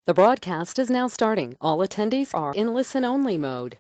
The broadcast is now starting. All attendees are in listen-only mode.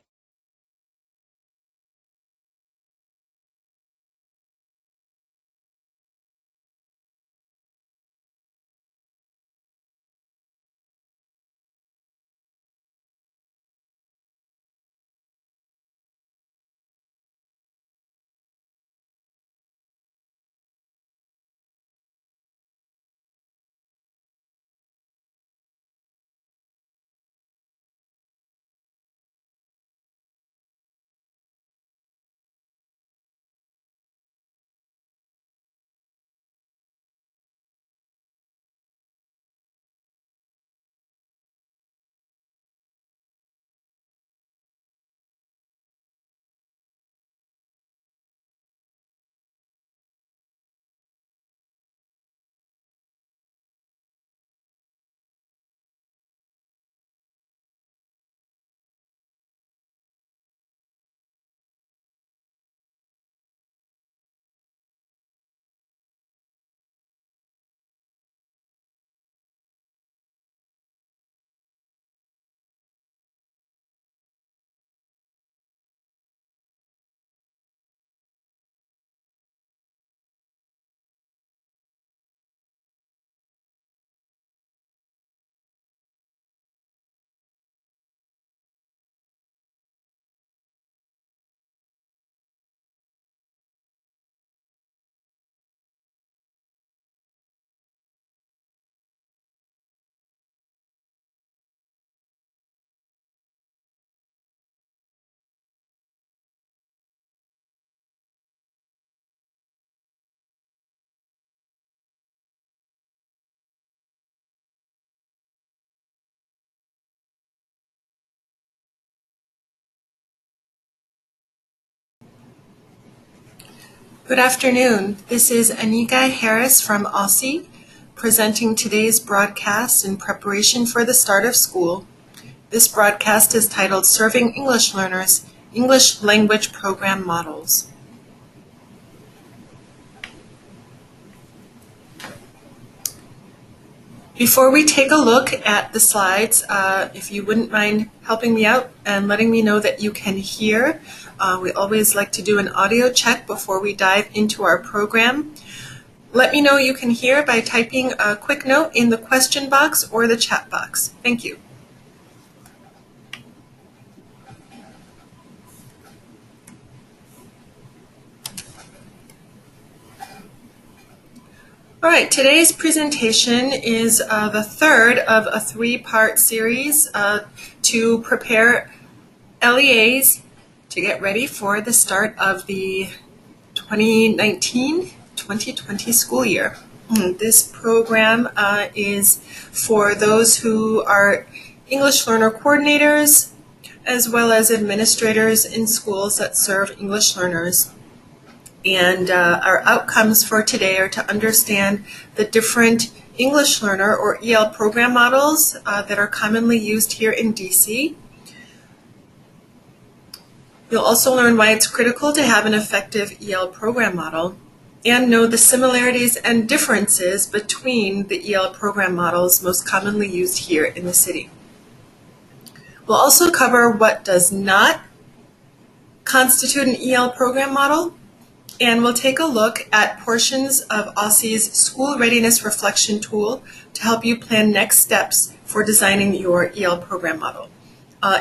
Good afternoon. This is Anika Harris from Aussie, presenting today's broadcast in preparation for the start of school. This broadcast is titled Serving English Learners, English Language Program Models. Before we take a look at the slides, if you wouldn't mind helping me out and letting me know that you can hear, we always like to do an audio check before we dive into our program. Let me know you can hear by typing a quick note in the question box or the chat box. Thank you. All right, today's presentation is the third of a three-part series to prepare LEAs to get ready for the start of the 2019-2020 school year. This program is for those who are English learner coordinators as well as administrators in schools that serve English learners. And our outcomes for today are to understand the different English learner or EL program models that are commonly used here in DC. You'll also learn why it's critical to have an effective EL program model and know the similarities and differences between the EL program models most commonly used here in the city. We'll also cover what does not constitute an EL program model, and we'll take a look at portions of Aussie's School Readiness Reflection Tool to help you plan next steps for designing your EL program model.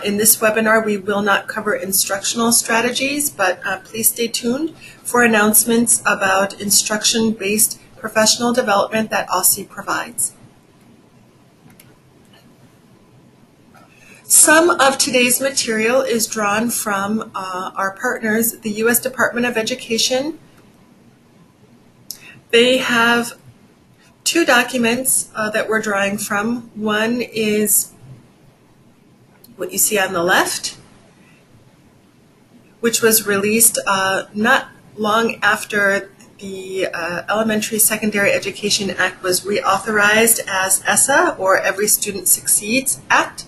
In this webinar, we will not cover instructional strategies, but please stay tuned for announcements about instruction-based professional development that Aussie provides. Some of today's material is drawn from our partners, the U.S. Department of Education. They have two documents that we're drawing from. One is what you see on the left, which was released not long after the Elementary Secondary Education Act was reauthorized as ESSA, or Every Student Succeeds Act.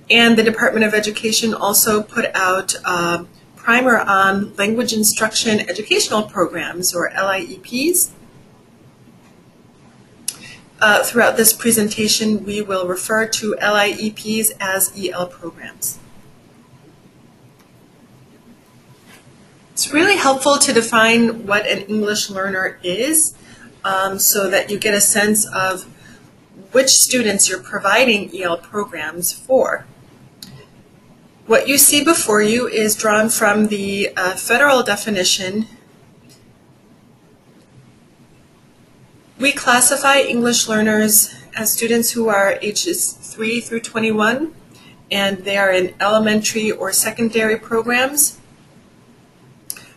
And the Department of Education also put out a primer on language instruction educational programs, or LIEPs. Throughout this presentation, we will refer to LIEPs as EL programs. It's really helpful to define what an English learner is so that you get a sense of which students you're providing EL programs for. What you see before you is drawn from the federal definition. We classify English learners as students who are ages 3 through 21, and they are in elementary or secondary programs.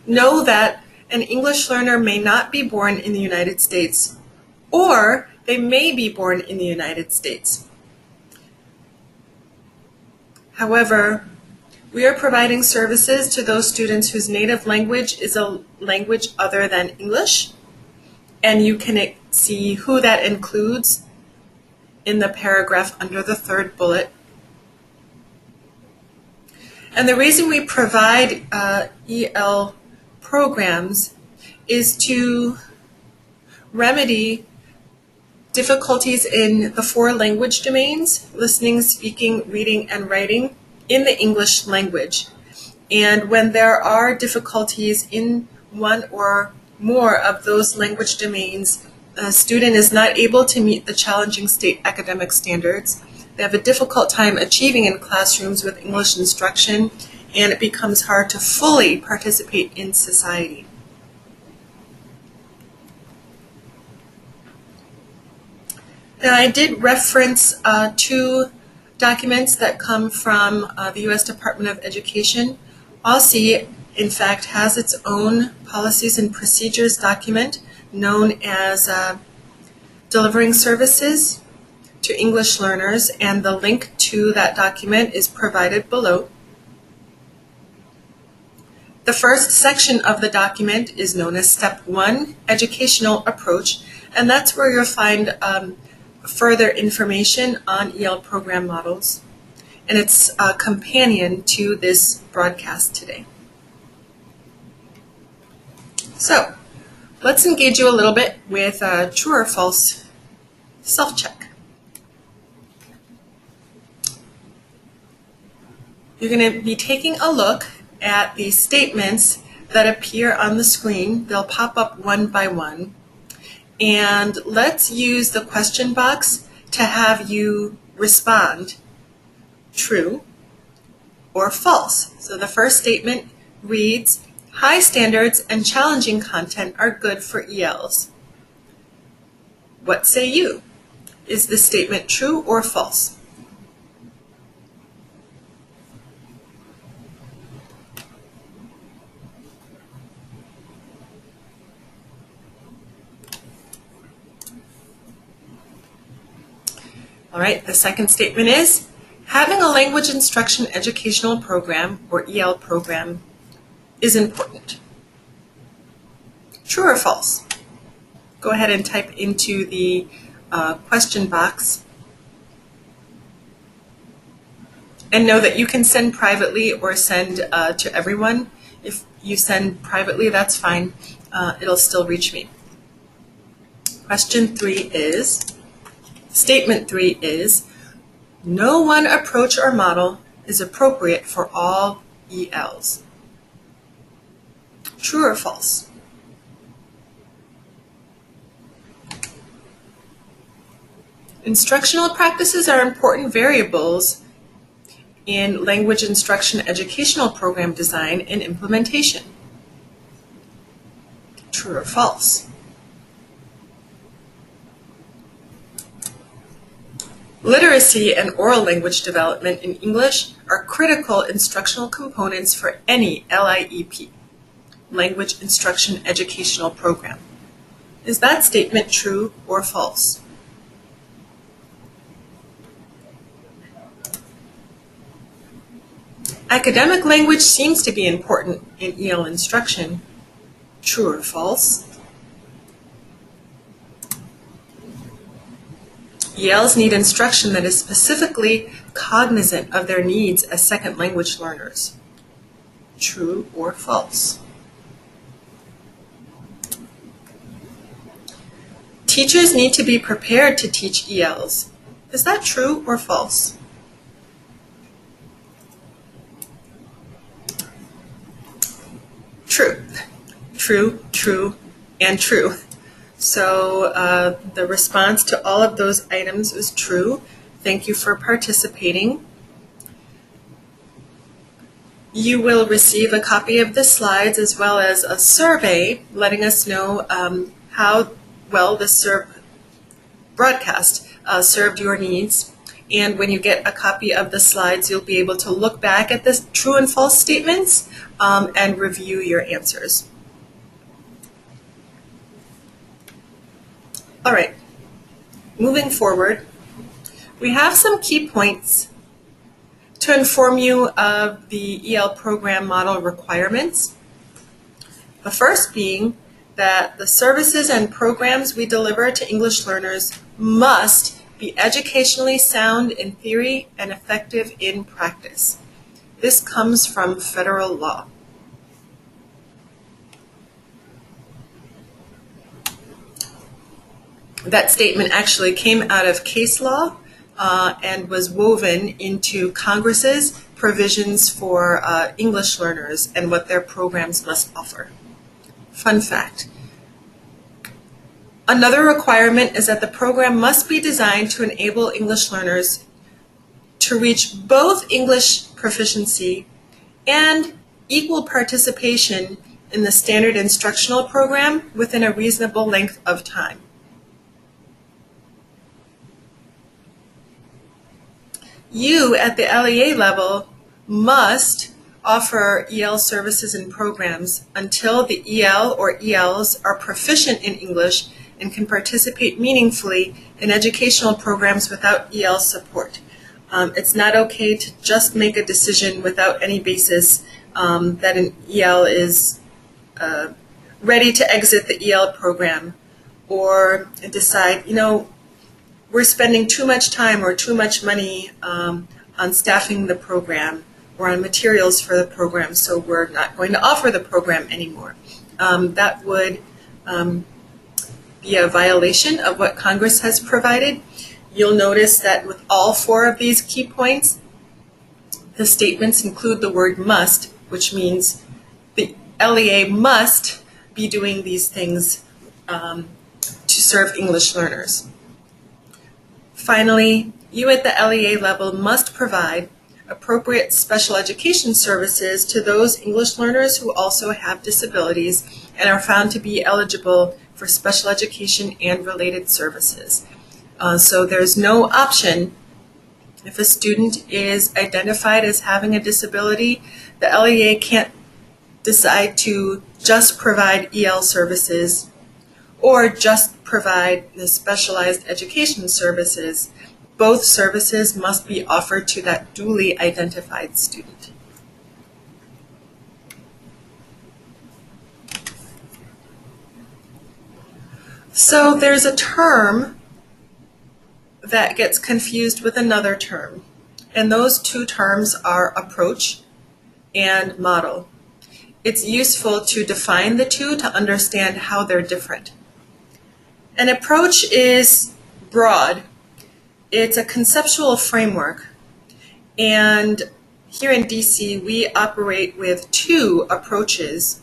Know that an English learner may not be born in the United States, or they may be born in the United States. However, we are providing services to those students whose native language is a language other than English, and you can see who that includes in the paragraph under the third bullet. And the reason we provide EL programs is to remedy difficulties in the 4 language domains: listening, speaking, reading, and writing in the English language. And when there are difficulties in one or more of those language domains, a student is not able to meet the challenging state academic standards. They have a difficult time achieving in classrooms with English instruction, and it becomes hard to fully participate in society. Now, I did reference 2 documents that come from the U.S. Department of Education. ALSI, in fact, has its own policies and procedures document known as Delivering Services to English Learners, and the link to that document is provided below. The first section of the document is known as Step 1, Educational Approach, and that's where you'll find further information on EL program models, and it's a companion to this broadcast today. So, let's engage you a little bit with a true or false self-check. You're going to be taking a look at the statements that appear on the screen. They'll pop up one by one. And let's use the question box to have you respond true or false. So the first statement reads, high standards and challenging content are good for ELs. What say you? Is this statement true or false? All right, the second statement is, having a language instruction educational program, or EL program, is important. True or false? Go ahead and type into the question box. And know that you can send privately or send to everyone. If you send privately, that's fine. It'll still reach me. Question 3 is, Statement 3 is, no one approach or model is appropriate for all ELs. True or false? Instructional practices are important variables in language instruction educational program design and implementation. True or false? Literacy and oral language development in English are critical instructional components for any LIEP, language instruction educational program. Is that statement true or false? Academic language seems to be important in EL instruction. True or false? ELs need instruction that is specifically cognizant of their needs as second language learners. True or false? Teachers need to be prepared to teach ELs. Is that true or false? True. True, true, and true. So the response to all of those items is true. Thank you for participating. You will receive a copy of the slides as well as a survey letting us know how well this broadcast served your needs. And when you get a copy of the slides, you'll be able to look back at the true and false statements and review your answers. All right, moving forward, we have some key points to inform you of the EL program model requirements. The first being that the services and programs we deliver to English learners must be educationally sound in theory and effective in practice. This comes from federal law. That statement actually came out of case law and was woven into Congress's provisions for English learners and what their programs must offer. Fun fact. Another requirement is that the program must be designed to enable English learners to reach both English proficiency and equal participation in the standard instructional program within a reasonable length of time. You at the LEA level must offer EL services and programs until the EL or ELs are proficient in English and can participate meaningfully in educational programs without EL support. It's not okay to just make a decision without any basis that an EL is ready to exit the EL program, or decide, we're spending too much time or too much money on staffing the program or on materials for the program, so we're not going to offer the program anymore. That would be a violation of what Congress has provided. You'll notice that with all four of these key points, the statements include the word must, which means the LEA must be doing these things to serve English learners. Finally, you at the LEA level must provide appropriate special education services to those English learners who also have disabilities and are found to be eligible for special education and related services. So there's no option if a student is identified as having a disability. The LEA can't decide to just provide EL services or just provide the specialized education services. Both services must be offered to that duly identified student. So there's a term that gets confused with another term, and those two terms are approach and model. It's useful to define the two to understand how they're different. An approach is broad. It's a conceptual framework, and here in DC we operate with two approaches.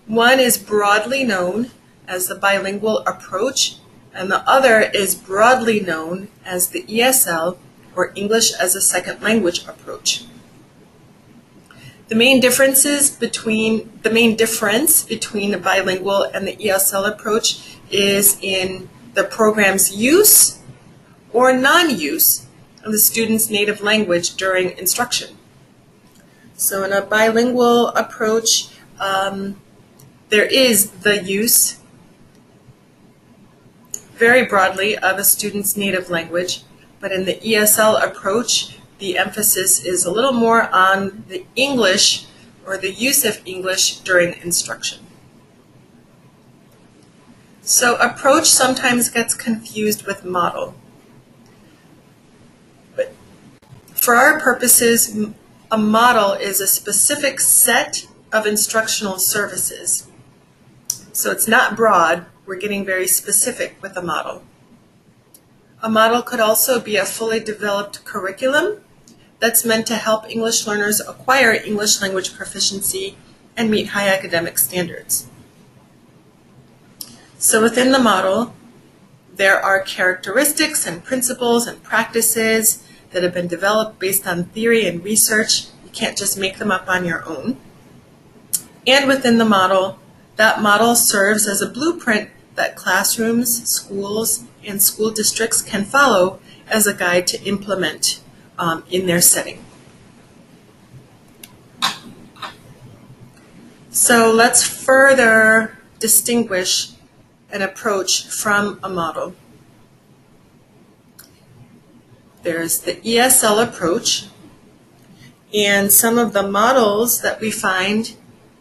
One is broadly known as the bilingual approach, and the other is broadly known as the ESL, or English as a Second Language approach. The main difference between the bilingual and the ESL approach is in the program's use or non-use of the student's native language during instruction. So in a bilingual approach, there is the use very broadly of a student's native language, but in the ESL approach, the emphasis is a little more on the English or the use of English during instruction. So approach sometimes gets confused with model. But for our purposes, a model is a specific set of instructional services. So it's not broad, We're getting very specific with a model. A model could also be a fully developed curriculum that's meant to help English learners acquire English language proficiency and meet high academic standards. So within the model, there are characteristics and principles and practices that have been developed based on theory and research. You can't just make them up on your own. And within the model, that model serves as a blueprint that classrooms, schools, and school districts can follow as a guide to implement in their setting. So let's further distinguish an approach from a model. There's the ESL approach, and some of the models that we find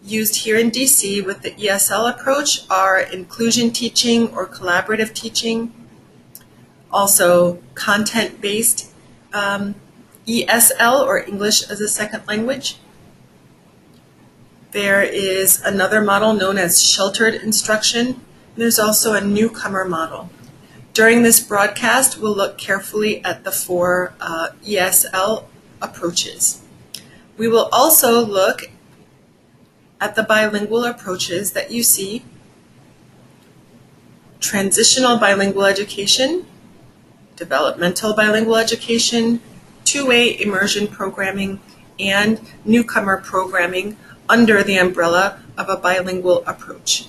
used here in DC with the ESL approach are inclusion teaching or collaborative teaching, also content-based ESL or English as a second language. There is another model known as sheltered instruction. There's also a newcomer model. During this broadcast, we'll look carefully at the four ESL approaches. We will also look at the bilingual approaches that you see: transitional bilingual education, developmental bilingual education, two-way immersion programming, and newcomer programming under the umbrella of a bilingual approach.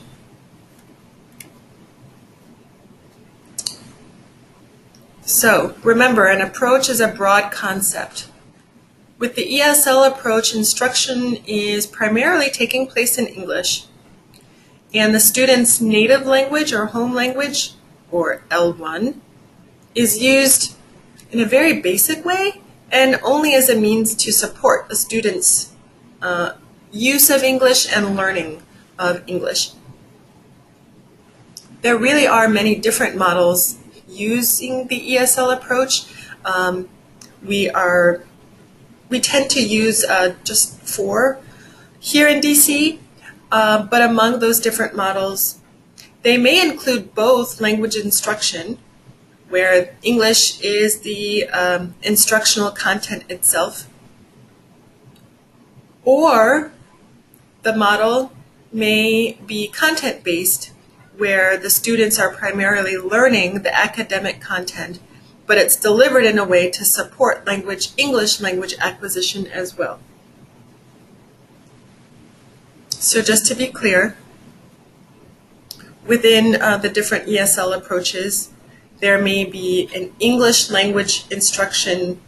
So remember, an approach is a broad concept. With the ESL approach, instruction is primarily taking place in English, and the student's native language or home language, or L1, is used in a very basic way and only as a means to support the student's use of English and learning of English. There really are many different models using the ESL approach. We tend to use just 4 here in DC, but among those different models, they may include both language instruction, where English is the instructional content itself, or the model may be content-based, where the students are primarily learning the academic content, but it's delivered in a way to support English language acquisition as well. So just to be clear, within the different ESL approaches, there may be an English language instruction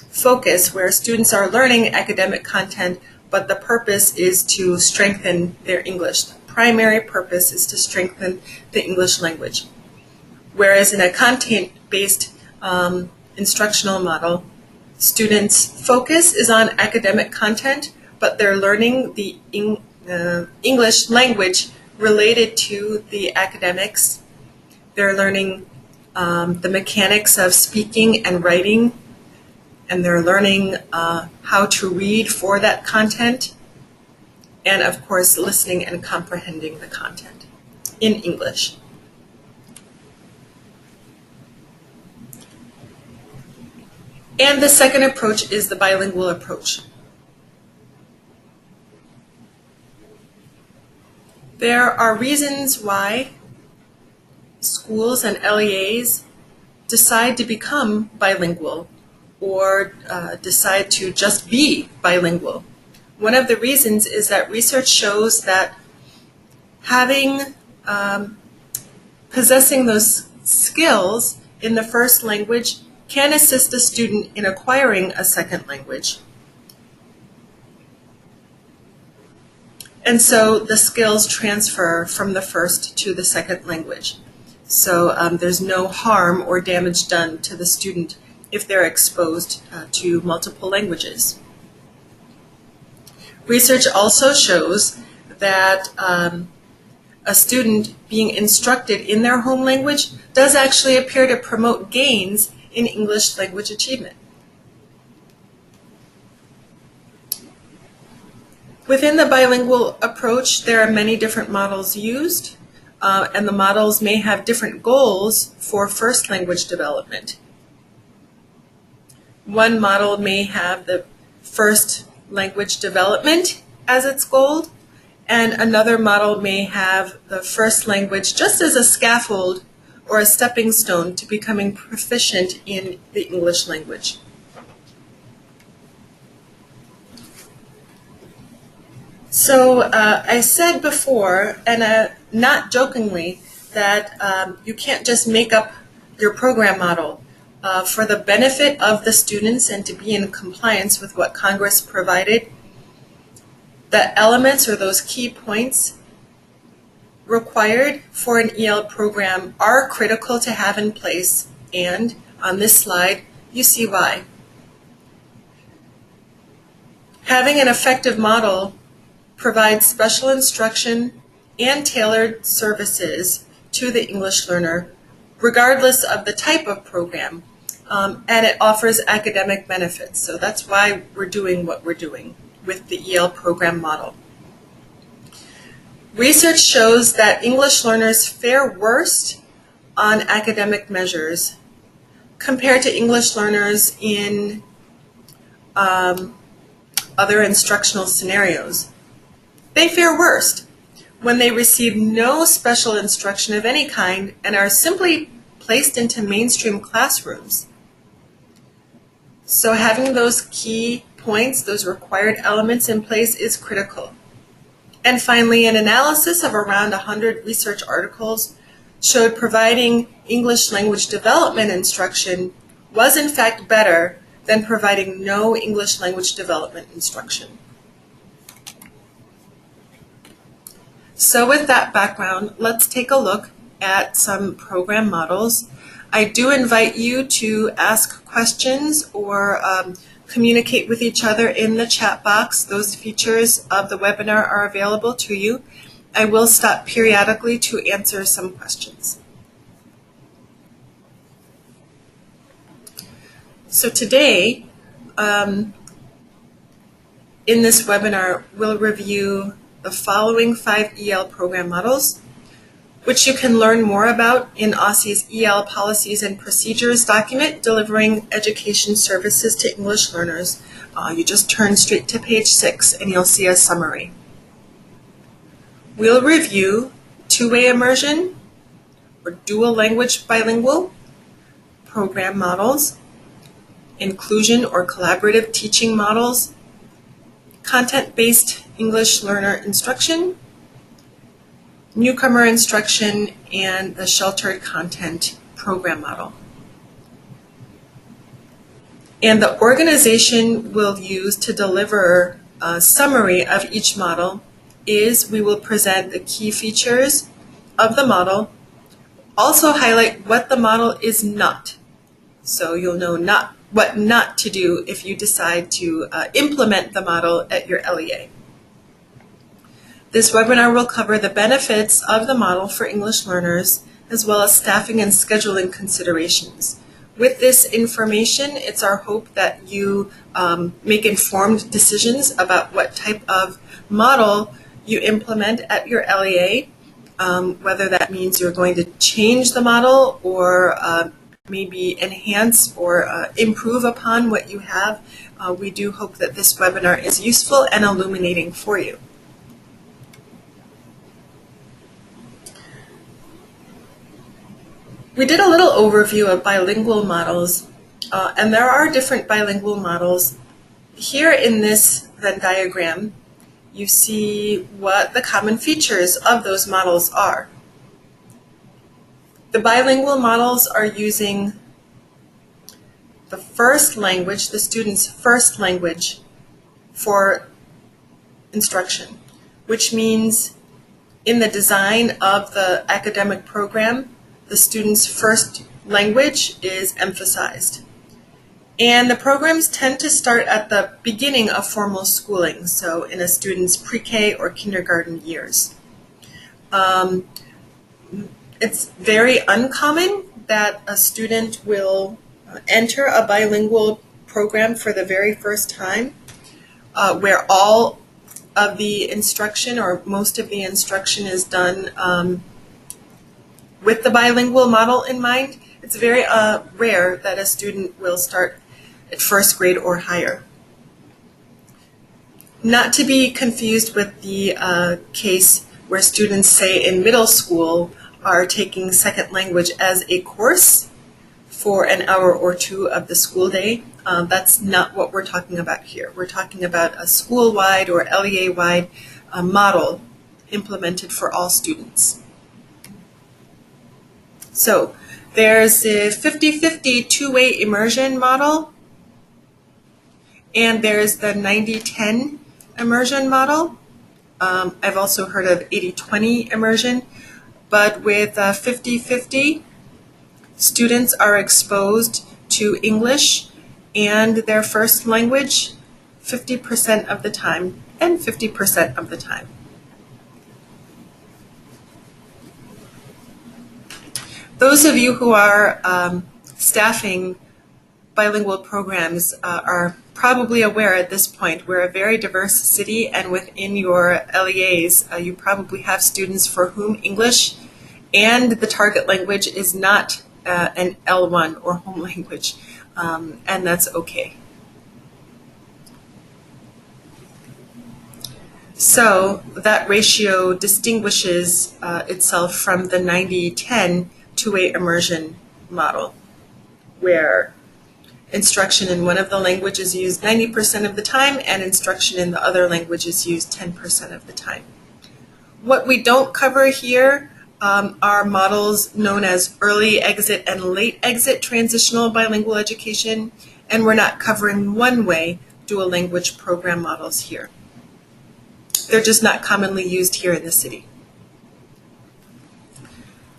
focus where students are learning academic content, but the purpose is to strengthen their English. The primary purpose is to strengthen the English language. Whereas in a content-based instructional model, students' focus is on academic content, but they're learning the English language related to the academics. They're learning the mechanics of speaking and writing, and they're learning how to read for that content, and of course listening and comprehending the content in English. And the second approach is the bilingual approach. There are reasons why schools and LEAs decide to become bilingual or decide to just be bilingual. One of the reasons is that research shows that possessing those skills in the first language can assist a student in acquiring a second language. And so the skills transfer from the first to the second language. So there's no harm or damage done to the student if they're exposed to multiple languages. Research also shows that a student being instructed in their home language does actually appear to promote gains in English language achievement. Within the bilingual approach, there are many different models used. and the models may have different goals for first language development. One model may have the first language development as its goal, and another model may have the first language just as a scaffold or a stepping stone to becoming proficient in the English language. So I said before, and not jokingly, that you can't just make up your program model. For the benefit of the students and to be in compliance with what Congress provided, the elements or those key points required for an EL program are critical to have in place, and on this slide you see why. Having an effective model provides special instruction and tailored services to the English learner regardless of the type of program, and it offers academic benefits. So that's why we're doing what we're doing with the EL program model. Research shows that English learners fare worst on academic measures compared to English learners in other instructional scenarios. They fare worst when they receive no special instruction of any kind and are simply placed into mainstream classrooms. So having those key points, those required elements in place is critical. And finally, an analysis of around 100 research articles showed providing English language development instruction was in fact better than providing no English language development instruction. So with that background, let's take a look at some program models. I do invite you to ask questions or communicate with each other in the chat box. Those features of the webinar are available to you. I will stop periodically to answer some questions. So today, in this webinar, we'll review the following 5 EL program models, which you can learn more about in OSSE's EL Policies and Procedures document, Delivering Education Services to English Learners. You just turn straight to page 6 and you'll see a summary. We'll review two-way immersion or dual language bilingual program models, inclusion or collaborative teaching models, content-based English learner instruction, newcomer instruction, and the sheltered content program model. And the organization we'll use to deliver a summary of each model is we will present the key features of the model, also highlight what the model is not. So you'll know what not to do if you decide to implement the model at your LEA. This webinar will cover the benefits of the model for English learners, as well as staffing and scheduling considerations. With this information, it's our hope that you make informed decisions about what type of model you implement at your LEA, whether that means you're going to change the model or maybe enhance or improve upon what you have. We do hope that this webinar is useful and illuminating for you. We did a little overview of bilingual models, and there are different bilingual models. Here in this Venn diagram, you see what the common features of those models are. The bilingual models are using the first language, the student's first language, for instruction, which means in the design of the academic program, the student's first language is emphasized. And the programs tend to start at the beginning of formal schooling, so in a student's pre-K or kindergarten years. It's very uncommon that a student will enter a bilingual program for the very first time, where all of the instruction or most of the instruction is done with the bilingual model in mind, it's very rare that a student will start at first grade or higher. Not to be confused with the case where students, say in middle school, are taking second language as a course for an hour or two of the school day. That's not what we're talking about here. We're talking about a school-wide or LEA-wide model implemented for all students. So there's the 50-50 two-way immersion model, and there's the 90-10 immersion model. I've also heard of 80-20 immersion, but with 50-50, students are exposed to English and their first language 50% of the time and 50% of the time. Those of you who are staffing bilingual programs are probably aware at this point we're a very diverse city, and within your LEAs you probably have students for whom English and the target language is not an L1 or home language, and that's okay. So that ratio distinguishes itself from the 90-10 two-way immersion model, where instruction in one of the languages is used 90% of the time and instruction in the other language is used 10% of the time. What we don't cover here are models known as early exit and late exit transitional bilingual education, and we're not covering one-way dual language program models here. They're just not commonly used here in the city.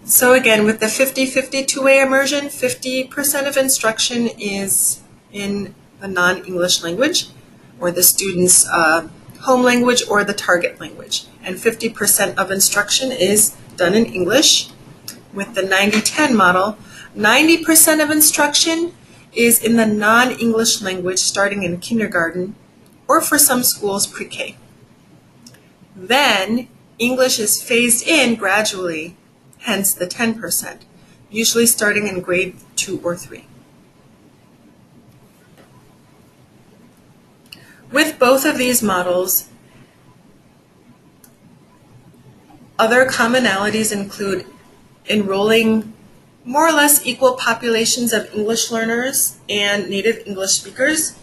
So again, with the 50-50 two-way immersion, 50% of instruction is in the non-English language, or the student's home language or the target language, and 50% of instruction is done in English. With the 90-10 model, 90% of instruction is in the non-English language starting in kindergarten, or for some schools, pre-K. Then English is phased in gradually, hence the 10%, usually starting in grade 2 or 3. With both of these models, other commonalities include enrolling more or less equal populations of English learners and native English speakers,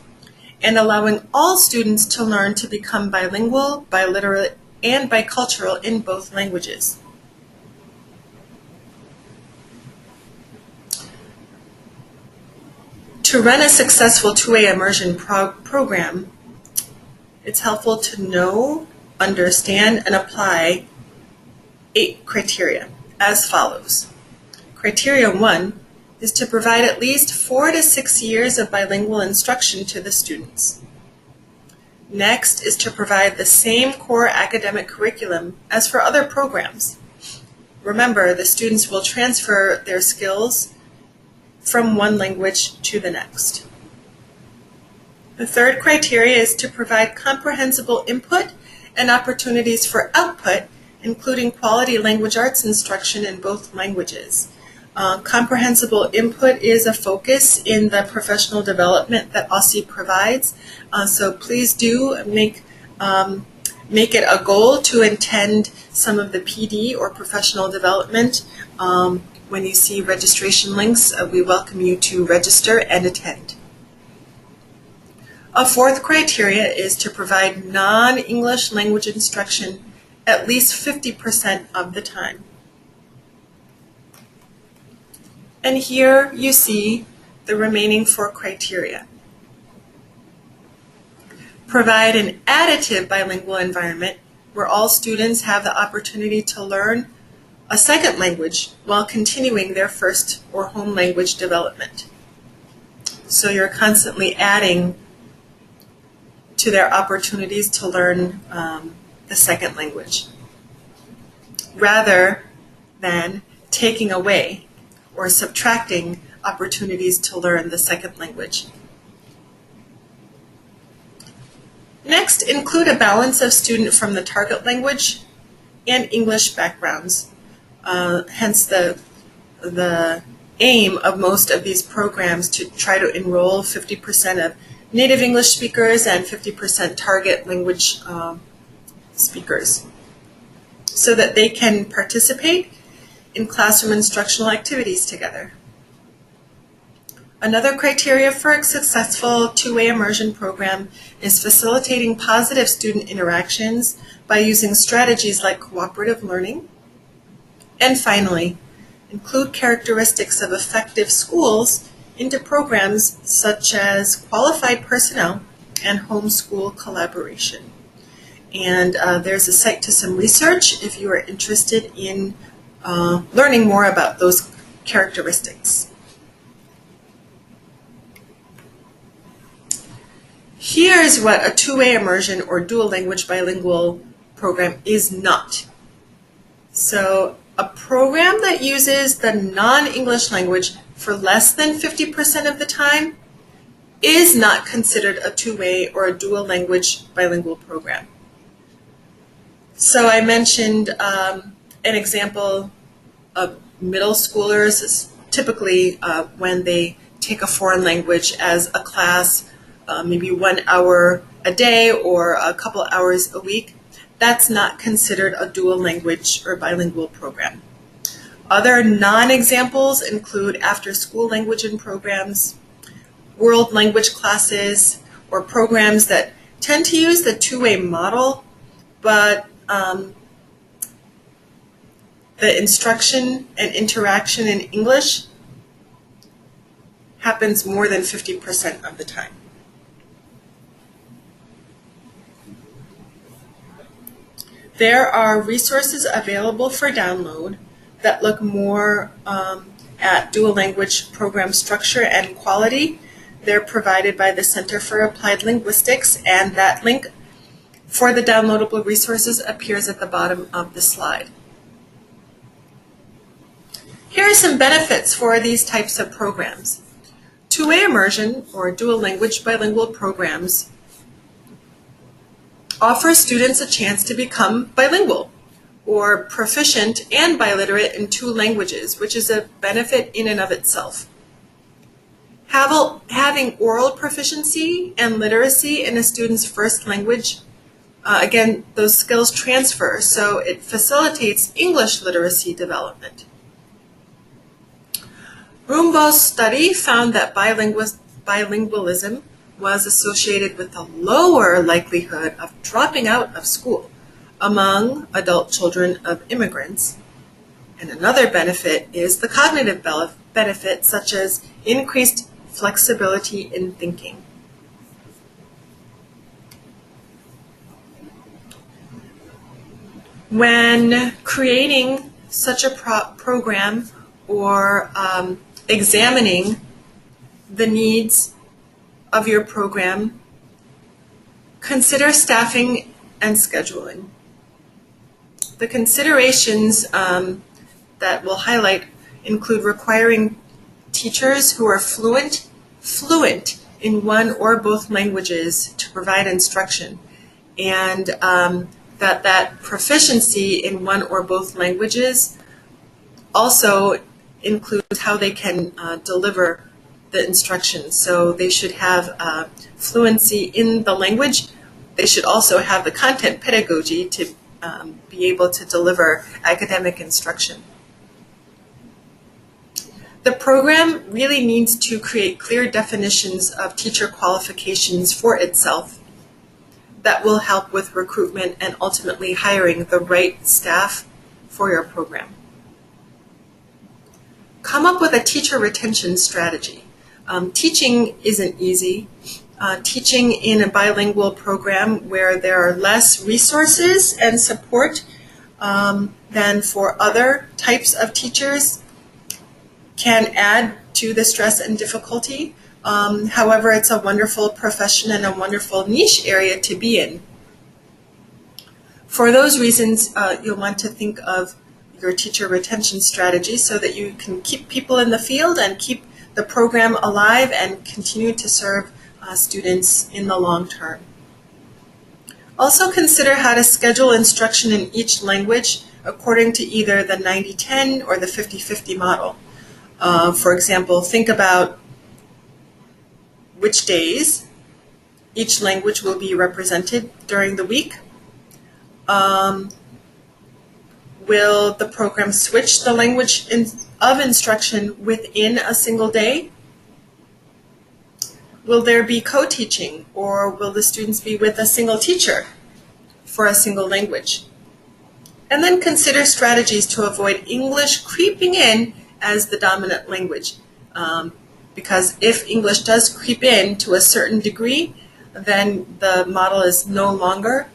and allowing all students to learn to become bilingual, biliterate, and bicultural in both languages. To run a successful two-way immersion program, it's helpful to know, understand, and apply 8 criteria as follows. Criteria 1 is to provide at least 4 to 6 years of bilingual instruction to the students. Next is to provide the same core academic curriculum as for other programs. Remember, the students will transfer their skills from one language to the next. The third criteria is to provide comprehensible input and opportunities for output, including quality language arts instruction in both languages. Comprehensible input is a focus in the professional development that OSSI provides, so please do make it a goal to attend some of the PD or professional development. When you see registration links, we welcome you to register and attend. A fourth criteria is to provide non-English language instruction at least 50% of the time. And here you see the remaining 4 criteria. Provide an additive bilingual environment where all students have the opportunity to learn a second language while continuing their first or home language development. So you're constantly adding to their opportunities to learn the second language, rather than taking away or subtracting opportunities to learn the second language. Next, include a balance of student from the target language and English backgrounds. Hence the aim of most of these programs to try to enroll 50% of native English speakers and 50% target language speakers so that they can participate in classroom instructional activities together. Another criteria for a successful two-way immersion program is facilitating positive student interactions by using strategies like cooperative learning. And finally, include characteristics of effective schools into programs such as qualified personnel and homeschool collaboration. And there's a site to some research if you are interested in learning more about those characteristics. Here's what a two-way immersion or dual language bilingual program is not. So a program that uses the non-English language for less than 50% of the time is not considered a two-way or a dual language bilingual program. So I mentioned an example of middle schoolers is typically when they take a foreign language as a class, maybe 1 hour a day or a couple hours a week. That's not considered a dual language or bilingual program. Other non-examples include after-school language and programs, world language classes, or programs that tend to use the two-way model, but the instruction and interaction in English happens more than 50% of the time. There are resources available for download that look more at dual language program structure and quality. They're provided by the Center for Applied Linguistics, and that link for the downloadable resources appears at the bottom of the slide. Here are some benefits for these types of programs. Two-way immersion or dual language bilingual programs offer students a chance to become bilingual or proficient and biliterate in two languages, which is a benefit in and of itself. Having oral proficiency and literacy in a student's first language, again, those skills transfer, so it facilitates English literacy development. Rumbo's study found that bilingualism was associated with a lower likelihood of dropping out of school among adult children of immigrants. And another benefit is the cognitive benefit, such as increased flexibility in thinking. When creating such a program or examining the needs of your program, consider staffing and scheduling. The considerations that we'll highlight include requiring teachers who are fluent in one or both languages to provide instruction, and that proficiency in one or both languages also includes how they can deliver the instructions. So they should have fluency in the language. They should also have the content pedagogy to be able to deliver academic instruction. The program really needs to create clear definitions of teacher qualifications for itself that will help with recruitment and ultimately hiring the right staff for your program. Come up with a teacher retention strategy. Teaching isn't easy. Teaching in a bilingual program where there are less resources and support than for other types of teachers can add to the stress and difficulty. However, it's a wonderful profession and a wonderful niche area to be in. For those reasons, you'll want to think of your teacher retention strategy so that you can keep people in the field and keep the program alive and continue to serve students in the long term. Also consider how to schedule instruction in each language according to either the 90-10 or the 50-50 model. For example, think about which days each language will be represented during the week. Will the program switch the language of instruction within a single day? Will there be co-teaching, or will the students be with a single teacher for a single language? And then consider strategies to avoid English creeping in as the dominant language. Because if English does creep in to a certain degree, then the model is no longer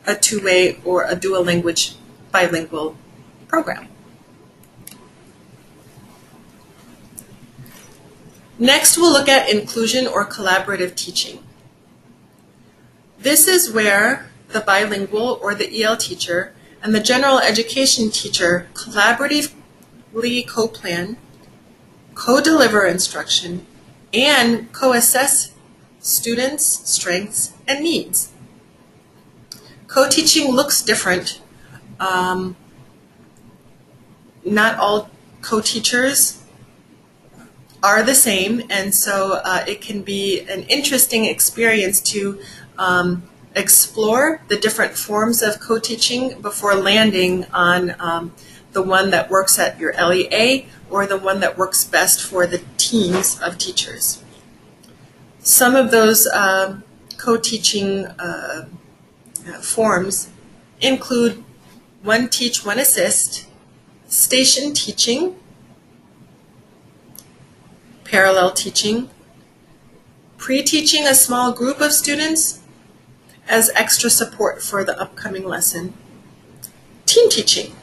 a two-way or a dual language bilingual program. Next, we'll look at inclusion or collaborative teaching. This is where the bilingual or the EL teacher and the general education teacher collaboratively co-plan, co-deliver instruction, and co-assess students' strengths and needs. Co-teaching looks different. Not all co-teachers are the same, and so it can be an interesting experience to explore the different forms of co-teaching before landing on the one that works at your LEA or the one that works best for the teams of teachers. Some of those co-teaching forms include one teach, one assist, station teaching, parallel teaching, pre-teaching a small group of students as extra support for the upcoming lesson, team teaching,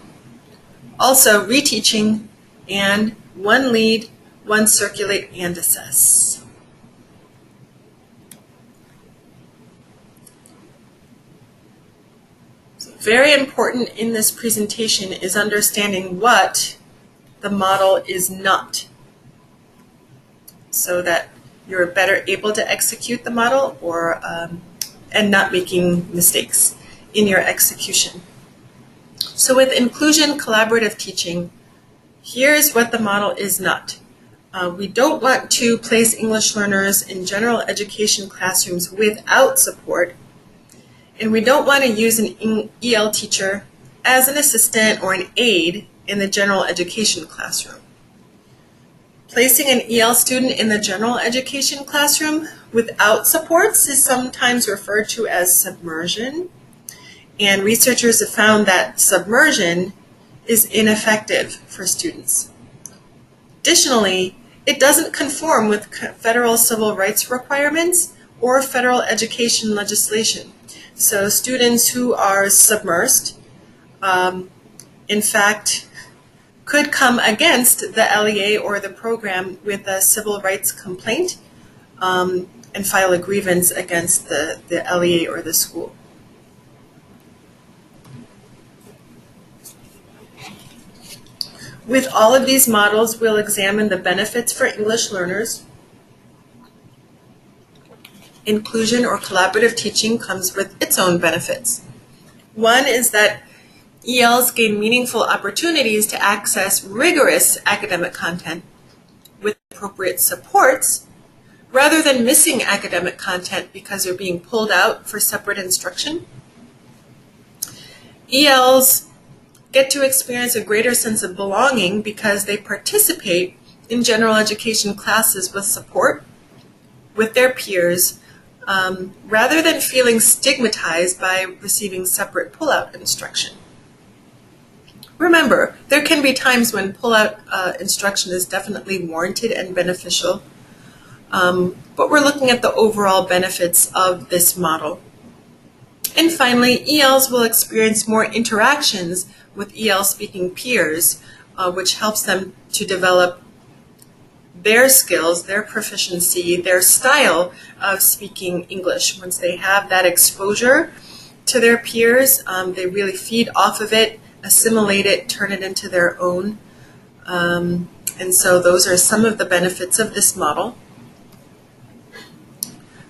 also reteaching, and one lead, one circulate and assess. So very important in this presentation is understanding what the model is not, so that you're better able to execute the model or and not making mistakes in your execution. So with inclusion collaborative teaching, here's what the model is not. We don't want to place English learners in general education classrooms without support, and we don't want to use an EL teacher as an assistant or an aide in the general education classroom. Placing an EL student in the general education classroom without supports is sometimes referred to as submersion, and researchers have found that submersion is ineffective for students. Additionally, it doesn't conform with federal civil rights requirements or federal education legislation. So students who are submersed, in fact, could come against the LEA or the program with a civil rights complaint and file a grievance against the LEA or the school. With all of these models, we'll examine the benefits for English learners. Inclusion or collaborative teaching comes with its own benefits. One is that ELs gain meaningful opportunities to access rigorous academic content with appropriate supports rather than missing academic content because they're being pulled out for separate instruction. ELs get to experience a greater sense of belonging because they participate in general education classes with support with their peers rather than feeling stigmatized by receiving separate pull-out instruction. Remember, there can be times when pull-out instruction is definitely warranted and beneficial, but we're looking at the overall benefits of this model. And finally, ELs will experience more interactions with EL-speaking peers, which helps them to develop their skills, their proficiency, their style of speaking English. Once they have that exposure to their peers, they really feed off of it, assimilate it, turn it into their own. And so those are some of the benefits of this model.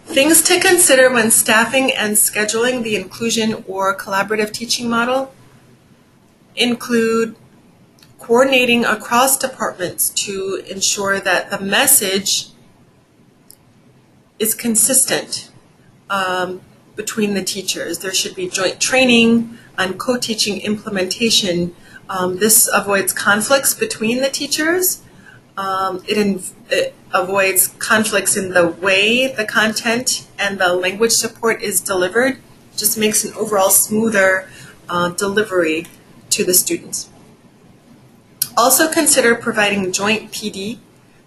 Things to consider when staffing and scheduling the inclusion or collaborative teaching model. include coordinating across departments to ensure that the message is consistent between the teachers. There should be joint training on co-teaching implementation. This avoids conflicts between the teachers. It avoids conflicts in the way the content and the language support is delivered. Just makes an overall smoother delivery to the students. Also consider providing joint PD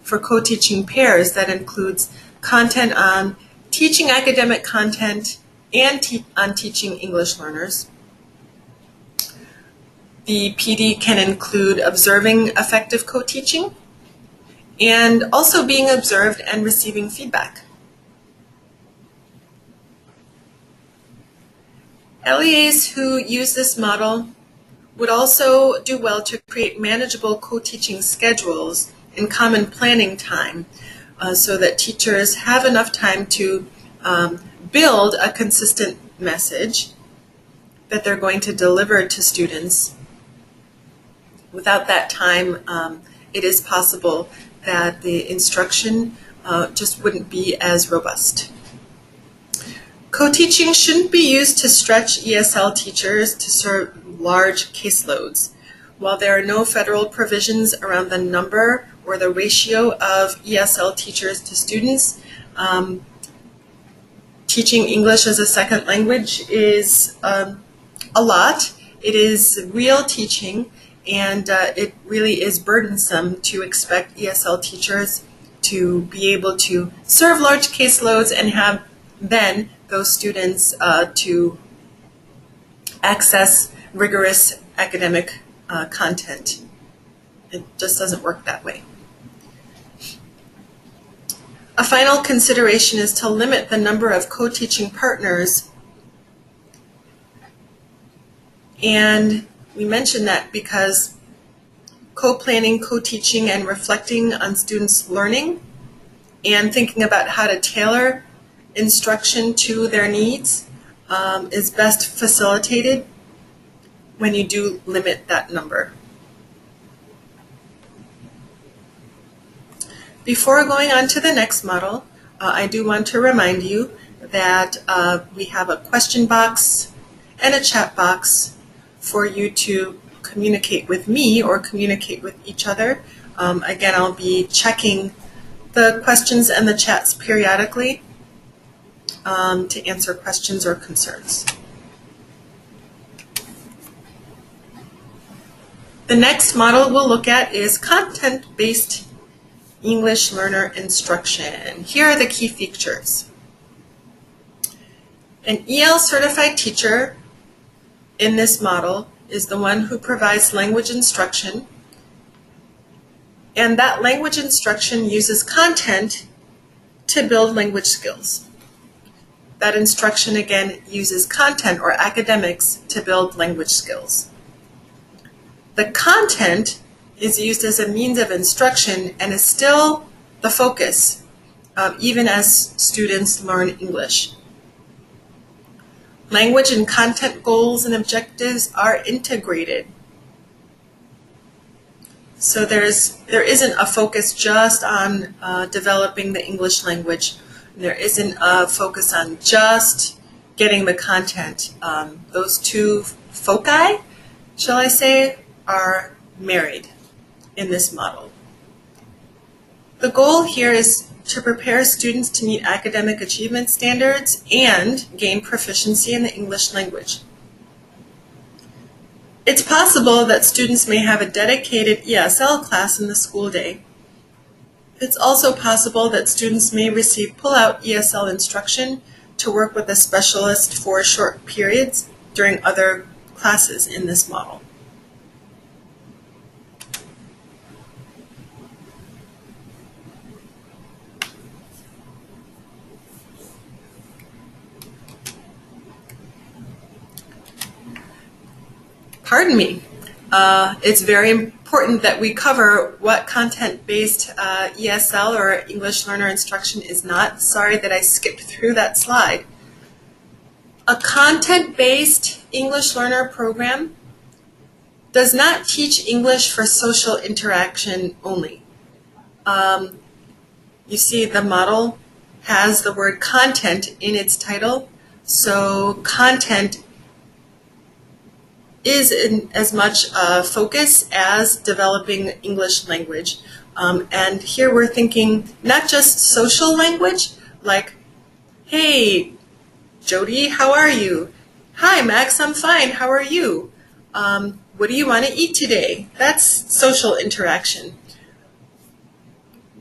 for co-teaching pairs that includes content on teaching academic content and on teaching English learners. The PD can include observing effective co-teaching and also being observed and receiving feedback. LEAs who use this model would also do well to create manageable co-teaching schedules and common planning time so that teachers have enough time to build a consistent message that they're going to deliver to students. Without that time, it is possible that the instruction just wouldn't be as robust. Co-teaching shouldn't be used to stretch ESL teachers to serve large caseloads. While there are no federal provisions around the number or the ratio of ESL teachers to students, teaching English as a second language is a lot. It is real teaching, and it really is burdensome to expect ESL teachers to be able to serve large caseloads and have then those students to access rigorous academic content. It just doesn't work that way. A final consideration is to limit the number of co-teaching partners. And we mention that because co-planning, co-teaching, and reflecting on students' learning and thinking about how to tailor instruction to their needs is best facilitated when you do limit that number. Before going on to the next model, I do want to remind you that we have a question box and a chat box for you to communicate with me or communicate with each other. Again, I'll be checking the questions and the chats periodically to answer questions or concerns. The next model we'll look at is content-based English learner instruction. Here are the key features. An EL certified teacher in this model is the one who provides language instruction, and that language instruction uses content to build language skills. That instruction again uses content or academics to build language skills. The content is used as a means of instruction and is still the focus, even as students learn English. Language and content goals and objectives are integrated. So there isn't a focus just on developing the English language. There isn't a focus on just getting the content. Those two foci, shall I say, are married in this model. The goal here is to prepare students to meet academic achievement standards and gain proficiency in the English language. It's possible that students may have a dedicated ESL class in the school day. It's also possible that students may receive pull-out ESL instruction to work with a specialist for short periods during other classes in this model. Pardon me. It's very important that we cover what content-based ESL or English learner instruction is not. Sorry that I skipped through that slide. A content-based English learner program does not teach English for social interaction only. You see the model has the word content in its title, so content is in as much a focus as developing English language. And here we're thinking not just social language, like, hey, Jody, how are you? Hi, Max, I'm fine. How are you? What do you want to eat today? That's social interaction.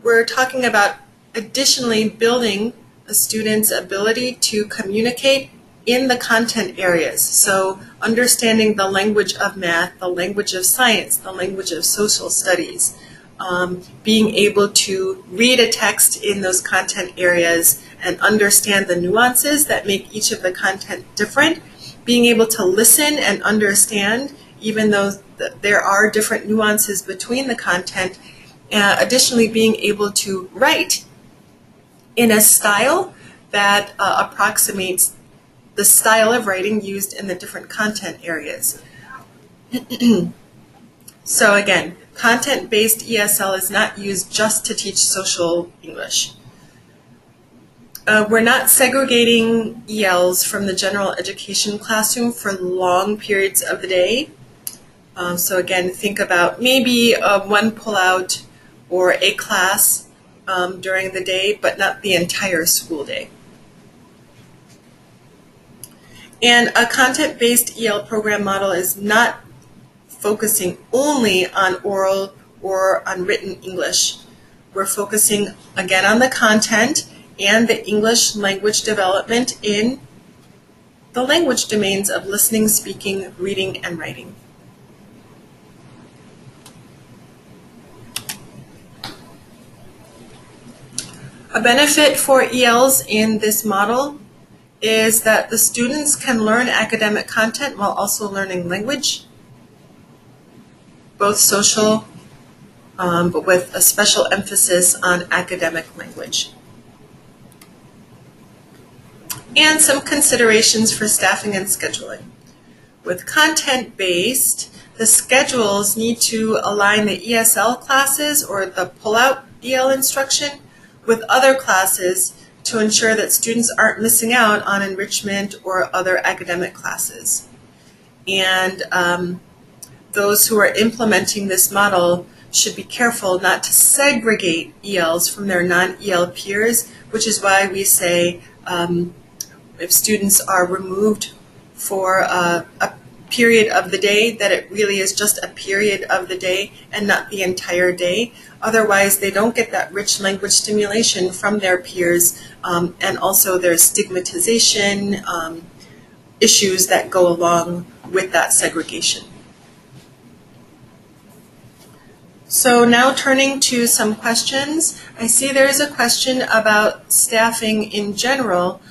We're talking about additionally building a student's ability to communicate in the content areas. So understanding the language of math, the language of science, the language of social studies, being able to read a text in those content areas and understand the nuances that make each of the content different, being able to listen and understand even though there are different nuances between the content, additionally being able to write in a style that approximates the style of writing used in the different content areas. So again, content-based ESL is not used just to teach social English. We're not segregating ELs from the general education classroom for long periods of the day. So again, think about maybe one pullout or a class during the day, but not the entire school day. And a content-based EL program model is not focusing only on oral or on written English. We're focusing again on the content and the English language development in the language domains of listening, speaking, reading, and writing. A benefit for ELs in this model is that the students can learn academic content while also learning language, both social, but with a special emphasis on academic language. And some considerations for staffing and scheduling. With content-based, the schedules need to align the ESL classes or the pull-out EL instruction with other classes to ensure that students aren't missing out on enrichment or other academic classes. And those who are implementing this model should be careful not to segregate ELs from their non-EL peers, which is why we say if students are removed for a period of the day, that it really is just a period of the day and not the entire day. Otherwise, they don't get that rich language stimulation from their peers, and also there's stigmatization issues that go along with that segregation. So now turning to some questions. I see there is a question about staffing in general,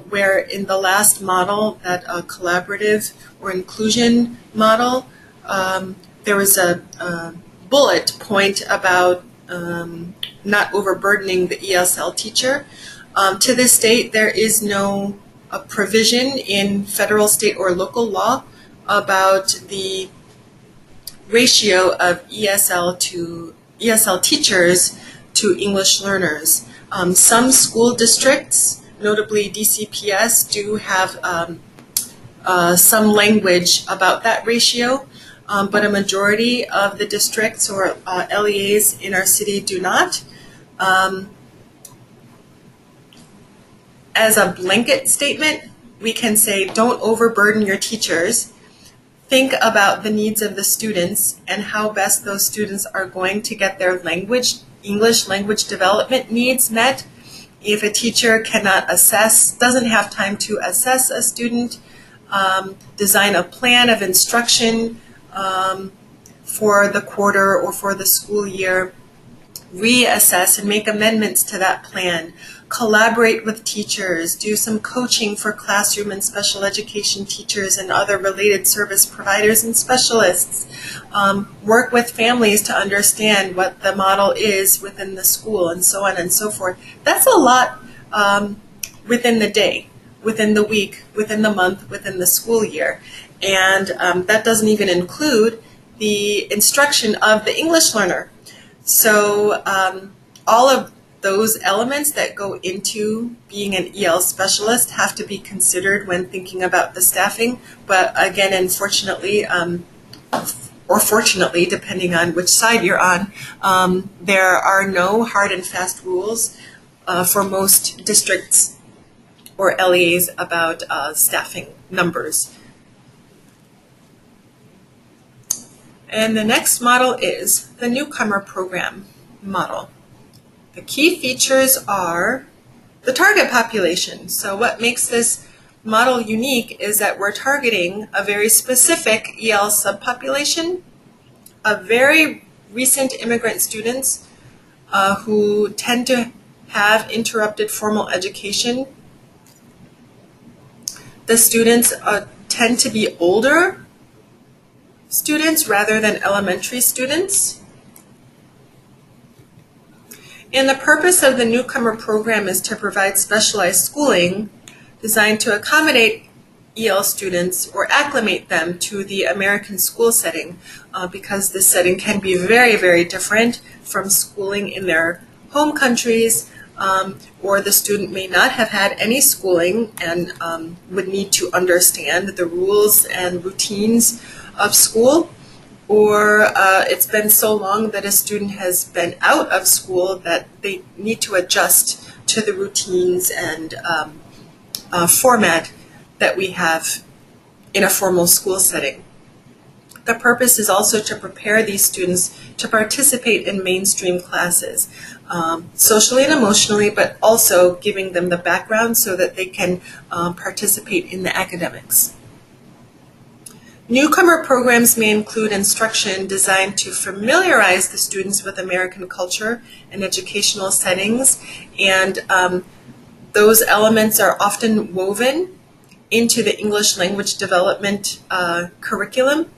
where in the last model, that collaborative or inclusion model, there was a bullet point about not overburdening the ESL teacher. To this date, there is no provision in federal, state, or local law about the ratio of ESL teachers to English learners. Some school districts, notably DCPS, do have some language about that ratio, but a majority of the districts or LEAs in our city do not. As a blanket statement, we can say don't overburden your teachers. Think about the needs of the students and how best those students are going to get their English language development needs met. If a teacher cannot assess, doesn't have time to assess a student, design a plan of instruction for the quarter or for the school year, reassess and make amendments to that plan, collaborate with teachers, do some coaching for classroom and special education teachers and other related service providers and specialists, work with families to understand what the model is within the school, and so on and so forth. That's a lot within the day, within the week, within the month, within the school year. And that doesn't even include the instruction of the English learner. So all of those elements that go into being an EL specialist have to be considered when thinking about the staffing. But again, unfortunately, or fortunately, depending on which side you're on, there are no hard and fast rules for most districts or LEAs about staffing numbers. And the next model is the newcomer program model. The key features are the target population. So what makes this model unique is that we're targeting a very specific EL subpopulation of very recent immigrant students who tend to have interrupted formal education. The students tend to be older students rather than elementary students. And the purpose of the newcomer program is to provide specialized schooling designed to accommodate EL students or acclimate them to the American school setting because this setting can be very, very different from schooling in their home countries, or the student may not have had any schooling and would need to understand the rules and routines of school, or it's been so long that a student has been out of school that they need to adjust to the routines and format that we have in a formal school setting. The purpose is also to prepare these students to participate in mainstream classes, socially and emotionally, but also giving them the background so that they can participate in the academics. Newcomer programs may include instruction designed to familiarize the students with American culture and educational settings, and those elements are often woven into the English language development curriculum.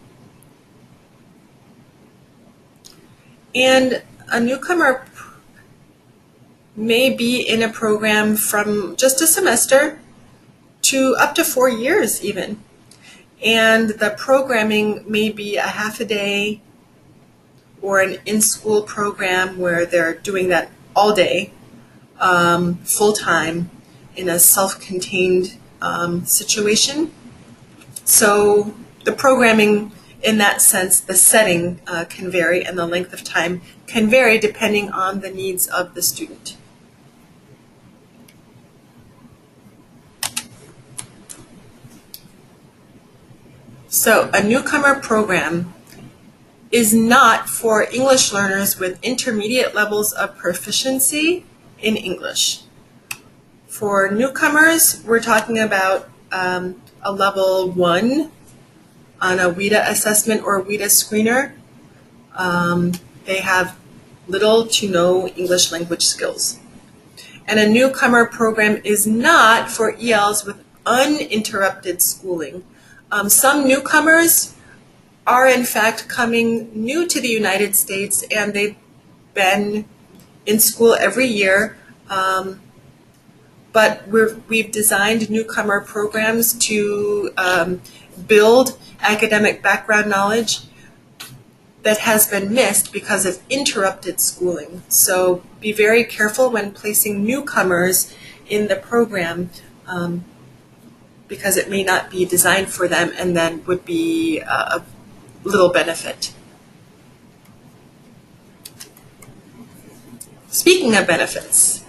And a newcomer may be in a program from just a semester to up to 4 years even. And the programming may be a half a day or an in-school program where they're doing that all day, full-time, in a self-contained situation. So the programming, in that sense, the setting can vary and the length of time can vary depending on the needs of the student. So a newcomer program is not for English learners with intermediate levels of proficiency in English. For newcomers, we're talking about a level 1 on a WIDA assessment or WIDA screener. They have little to no English language skills. And a newcomer program is not for ELs with uninterrupted schooling. Some newcomers are in fact coming new to the United States and they've been in school every year, but we've designed newcomer programs to build academic background knowledge that has been missed because of interrupted schooling. So be very careful when placing newcomers in the program because it may not be designed for them and then would be a little benefit. Speaking of benefits,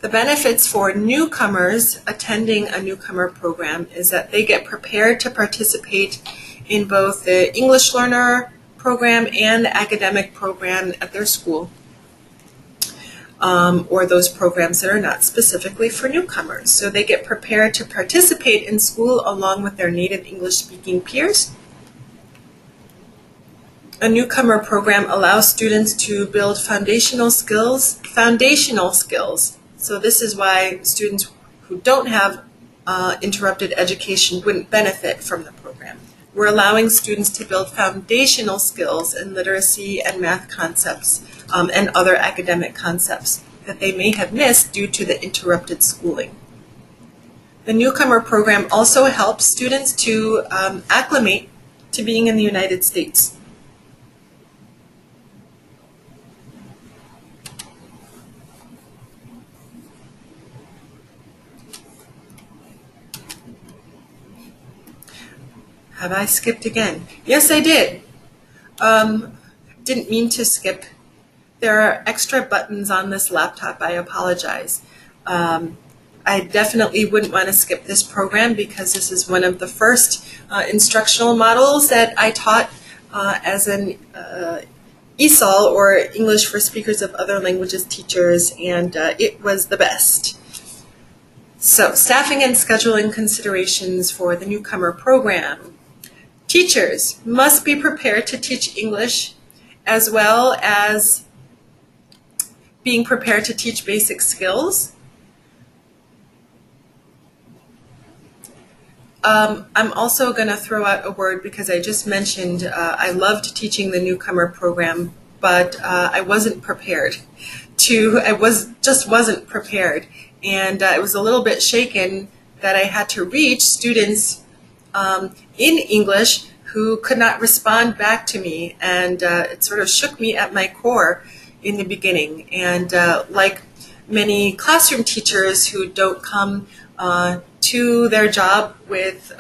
the benefits for newcomers attending a newcomer program is that they get prepared to participate in both the English learner program and the academic program at their school, or those programs that are not specifically for newcomers. So they get prepared to participate in school along with their native English-speaking peers. A newcomer program allows students to build foundational skills. So this is why students who don't have interrupted education wouldn't benefit from the program. We're allowing students to build foundational skills in literacy and math concepts and other academic concepts that they may have missed due to the interrupted schooling. The newcomer program also helps students to acclimate to being in the United States. Have I skipped again? Yes, I did. Didn't mean to skip. There are extra buttons on this laptop. I apologize. I definitely wouldn't want to skip this program because this is one of the first instructional models that I taught as an ESOL, or English for Speakers of Other Languages teachers, and it was the best. So, staffing and scheduling considerations for the newcomer program. Teachers must be prepared to teach English as well as being prepared to teach basic skills. I'm also going to throw out a word because I just mentioned I loved teaching the newcomer program, but I wasn't prepared just wasn't prepared. And I was a little bit shaken that I had to reach students in English who could not respond back to me. And it sort of shook me at my core in the beginning. And like many classroom teachers who don't come to their job with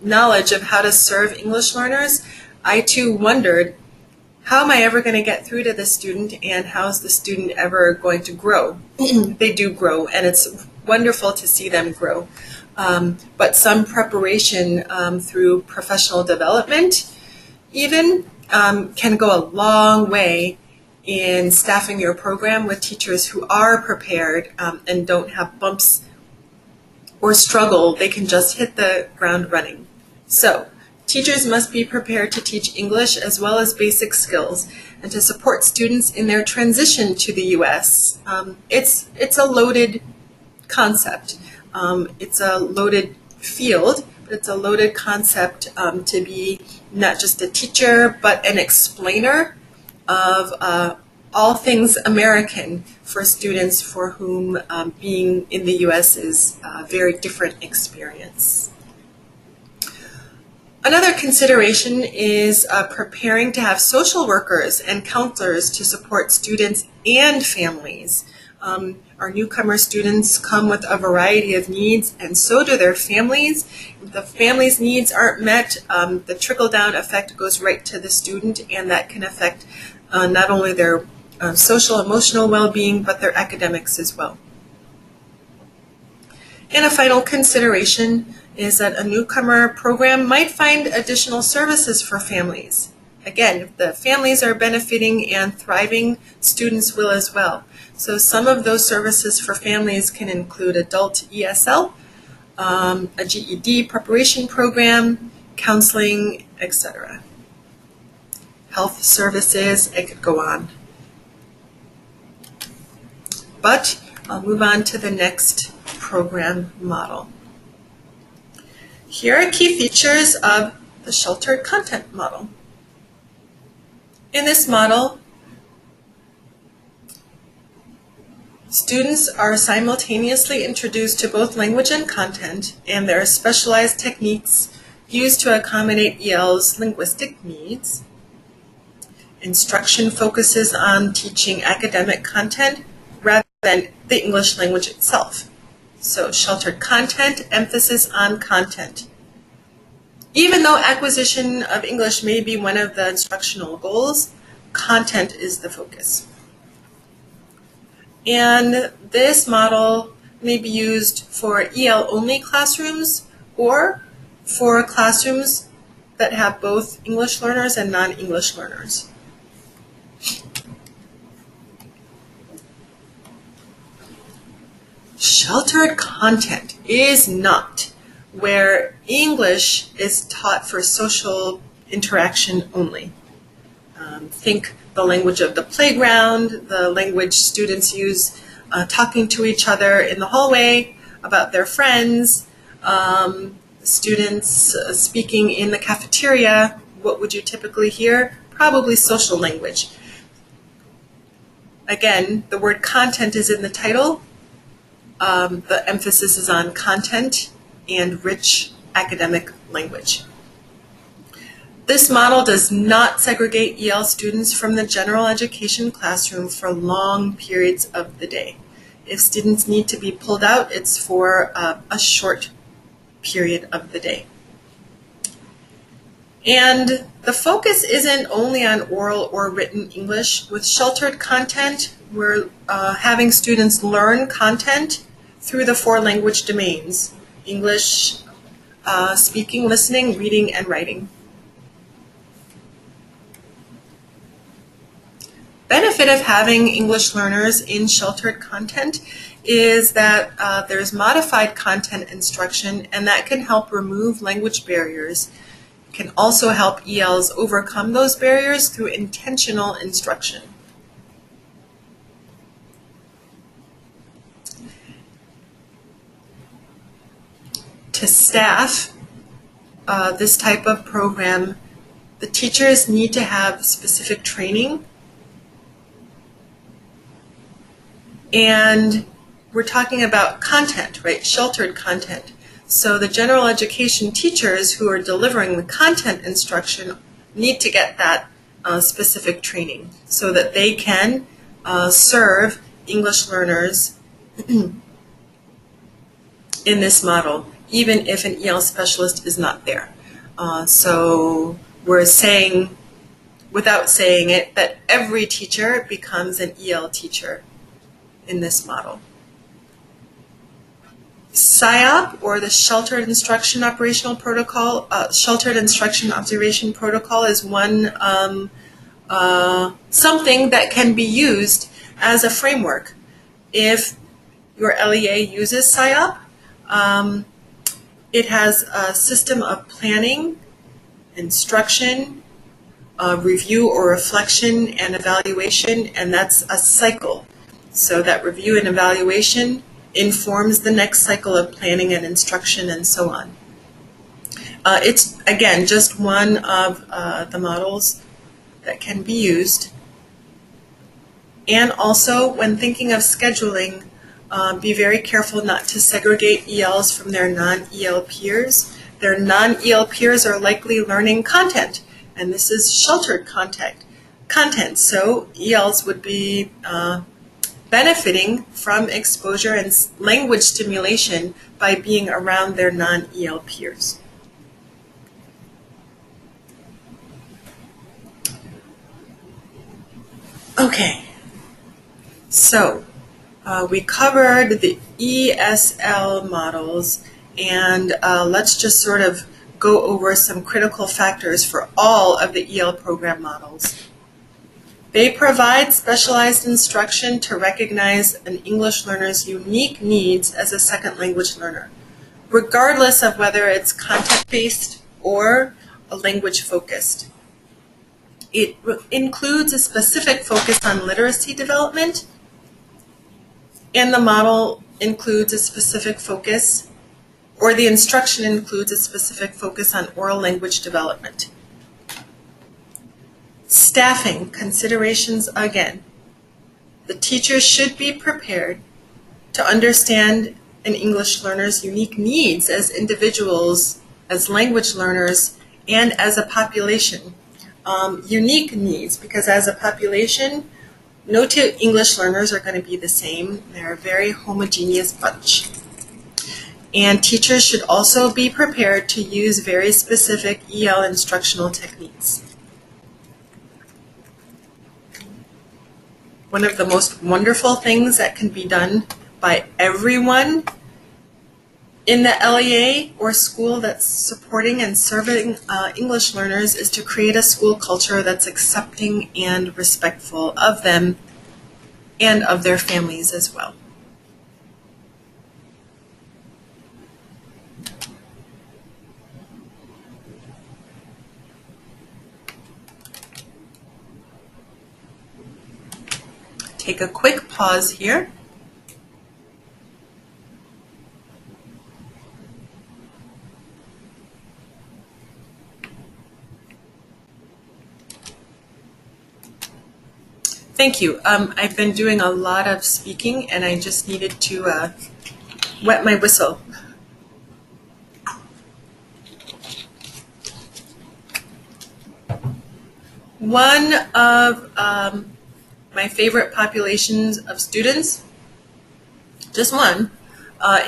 knowledge of how to serve English learners, I too wondered, how am I ever going to get through to the student, and how is the student ever going to grow? They do grow, and it's wonderful to see them grow. But some preparation through professional development even can go a long way in staffing your program with teachers who are prepared and don't have bumps or struggle. They can just hit the ground running. So, teachers must be prepared to teach English as well as basic skills and to support students in their transition to the U.S. It's a loaded concept. It's a loaded field, but it's a loaded concept to be not just a teacher, but an explainer of all things American for students for whom being in the U.S. is a very different experience. Another consideration is preparing to have social workers and counselors to support students and families. Our newcomer students come with a variety of needs, and so do their families. If the family's needs aren't met, the trickle-down effect goes right to the student, and that can affect not only their social, emotional well-being, but their academics as well. And a final consideration is that a newcomer program might find additional services for families. Again, if the families are benefiting and thriving, students will as well. So some of those services for families can include adult ESL, a GED preparation program, counseling, etc. Health services, I could go on. But I'll move on to the next program model. Here are key features of the sheltered content model. In this model, students are simultaneously introduced to both language and content, and there are specialized techniques used to accommodate EL's linguistic needs. Instruction focuses on teaching academic content rather than the English language itself. So sheltered content, emphasis on content. Even though acquisition of English may be one of the instructional goals, content is the focus. And this model may be used for EL-only classrooms or for classrooms that have both English learners and non-English learners. Sheltered content is not where English is taught for social interaction only. Think the language of the playground, the language students use talking to each other in the hallway about their friends, students speaking in the cafeteria. What would you typically hear? Probably social language. Again, the word content is in the title. The emphasis is on content and rich academic language. This model does not segregate EL students from the general education classroom for long periods of the day. If students need to be pulled out, it's for a short period of the day. And the focus isn't only on oral or written English. With sheltered content, we're having students learn content through the 4 language domains: English, speaking, listening, reading, and writing. Benefit of having English learners in sheltered content is that there's modified content instruction, and that can help remove language barriers. It can also help ELs overcome those barriers through intentional instruction. To staff this type of program, the teachers need to have specific training. And we're talking about content, right? Sheltered content. So the general education teachers who are delivering the content instruction need to get that specific training so that they can serve English learners in this model, even if an EL specialist is not there. So we're saying, without saying it, that every teacher becomes an EL teacher in this model. SIOP, or the Sheltered Instruction Operational Protocol, Sheltered Instruction Observation Protocol, is one something that can be used as a framework. If your LEA uses SIOP, it has a system of planning, instruction, review or reflection, and evaluation, and that's a cycle. So that review and evaluation informs the next cycle of planning and instruction, and so on. It's, again, just one of the models that can be used. And also, when thinking of scheduling, be very careful not to segregate ELs from their non-EL peers. Their non-EL peers are likely learning content, and this is sheltered content. So ELs would be benefiting from exposure and language stimulation by being around their non-EL peers. Okay, so we covered the ESL models, and let's just sort of go over some critical factors for all of the EL program models. They provide specialized instruction to recognize an English learner's unique needs as a second language learner, regardless of whether it's content-based or language-focused. It includes a specific focus on literacy development, and the model includes a specific focus, or the instruction includes a specific focus on oral language development. Staffing considerations again. The teacher should be prepared to understand an English learner's unique needs as individuals, as language learners, and as a population. Unique needs, because as a population, no two English learners are going to be the same. They're a very homogeneous bunch. And teachers should also be prepared to use very specific EL instructional techniques. One of the most wonderful things that can be done by everyone in the LEA or school that's supporting and serving English learners is to create a school culture that's accepting and respectful of them and of their families as well. Take a quick pause here. Thank you. I've been doing a lot of speaking, and I just needed to wet my whistle. One of my favorite populations of students, just one,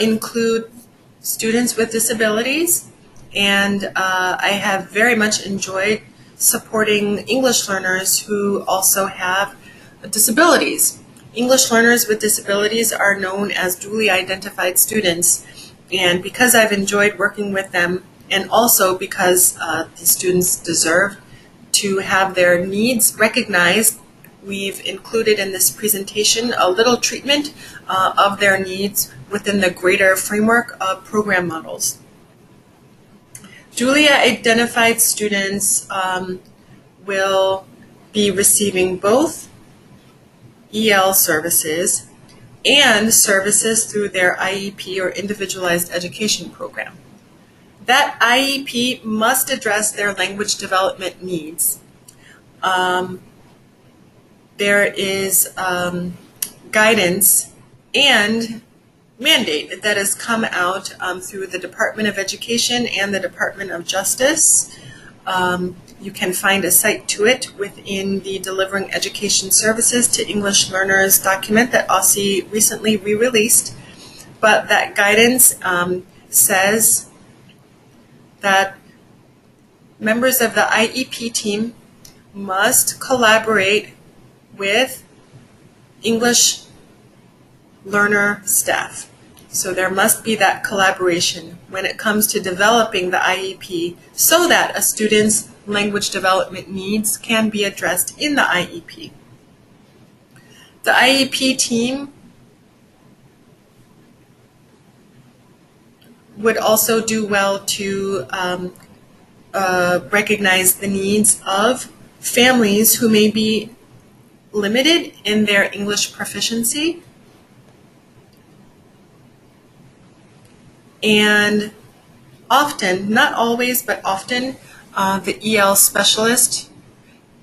include students with disabilities and I have very much enjoyed supporting English learners who also have disabilities. English learners with disabilities are known as duly identified students, and because I've enjoyed working with them, and also because the students deserve to have their needs recognized, we've included in this presentation a little treatment of their needs within the greater framework of program models. Duly identified students will be receiving both EL services and services through their IEP or Individualized Education Program. That IEP must address their language development needs. There is guidance and mandate that has come out through the Department of Education and the Department of Justice. You can find a cite to it within the Delivering Education Services to English Learners document that OSSE recently re-released. But that guidance says that members of the IEP team must collaborate with English learner staff. So there must be that collaboration when it comes to developing the IEP so that a student's language development needs can be addressed in the IEP. The IEP team would also do well to recognize the needs of families who may be limited in their English proficiency, and often, not always, but often, the EL specialist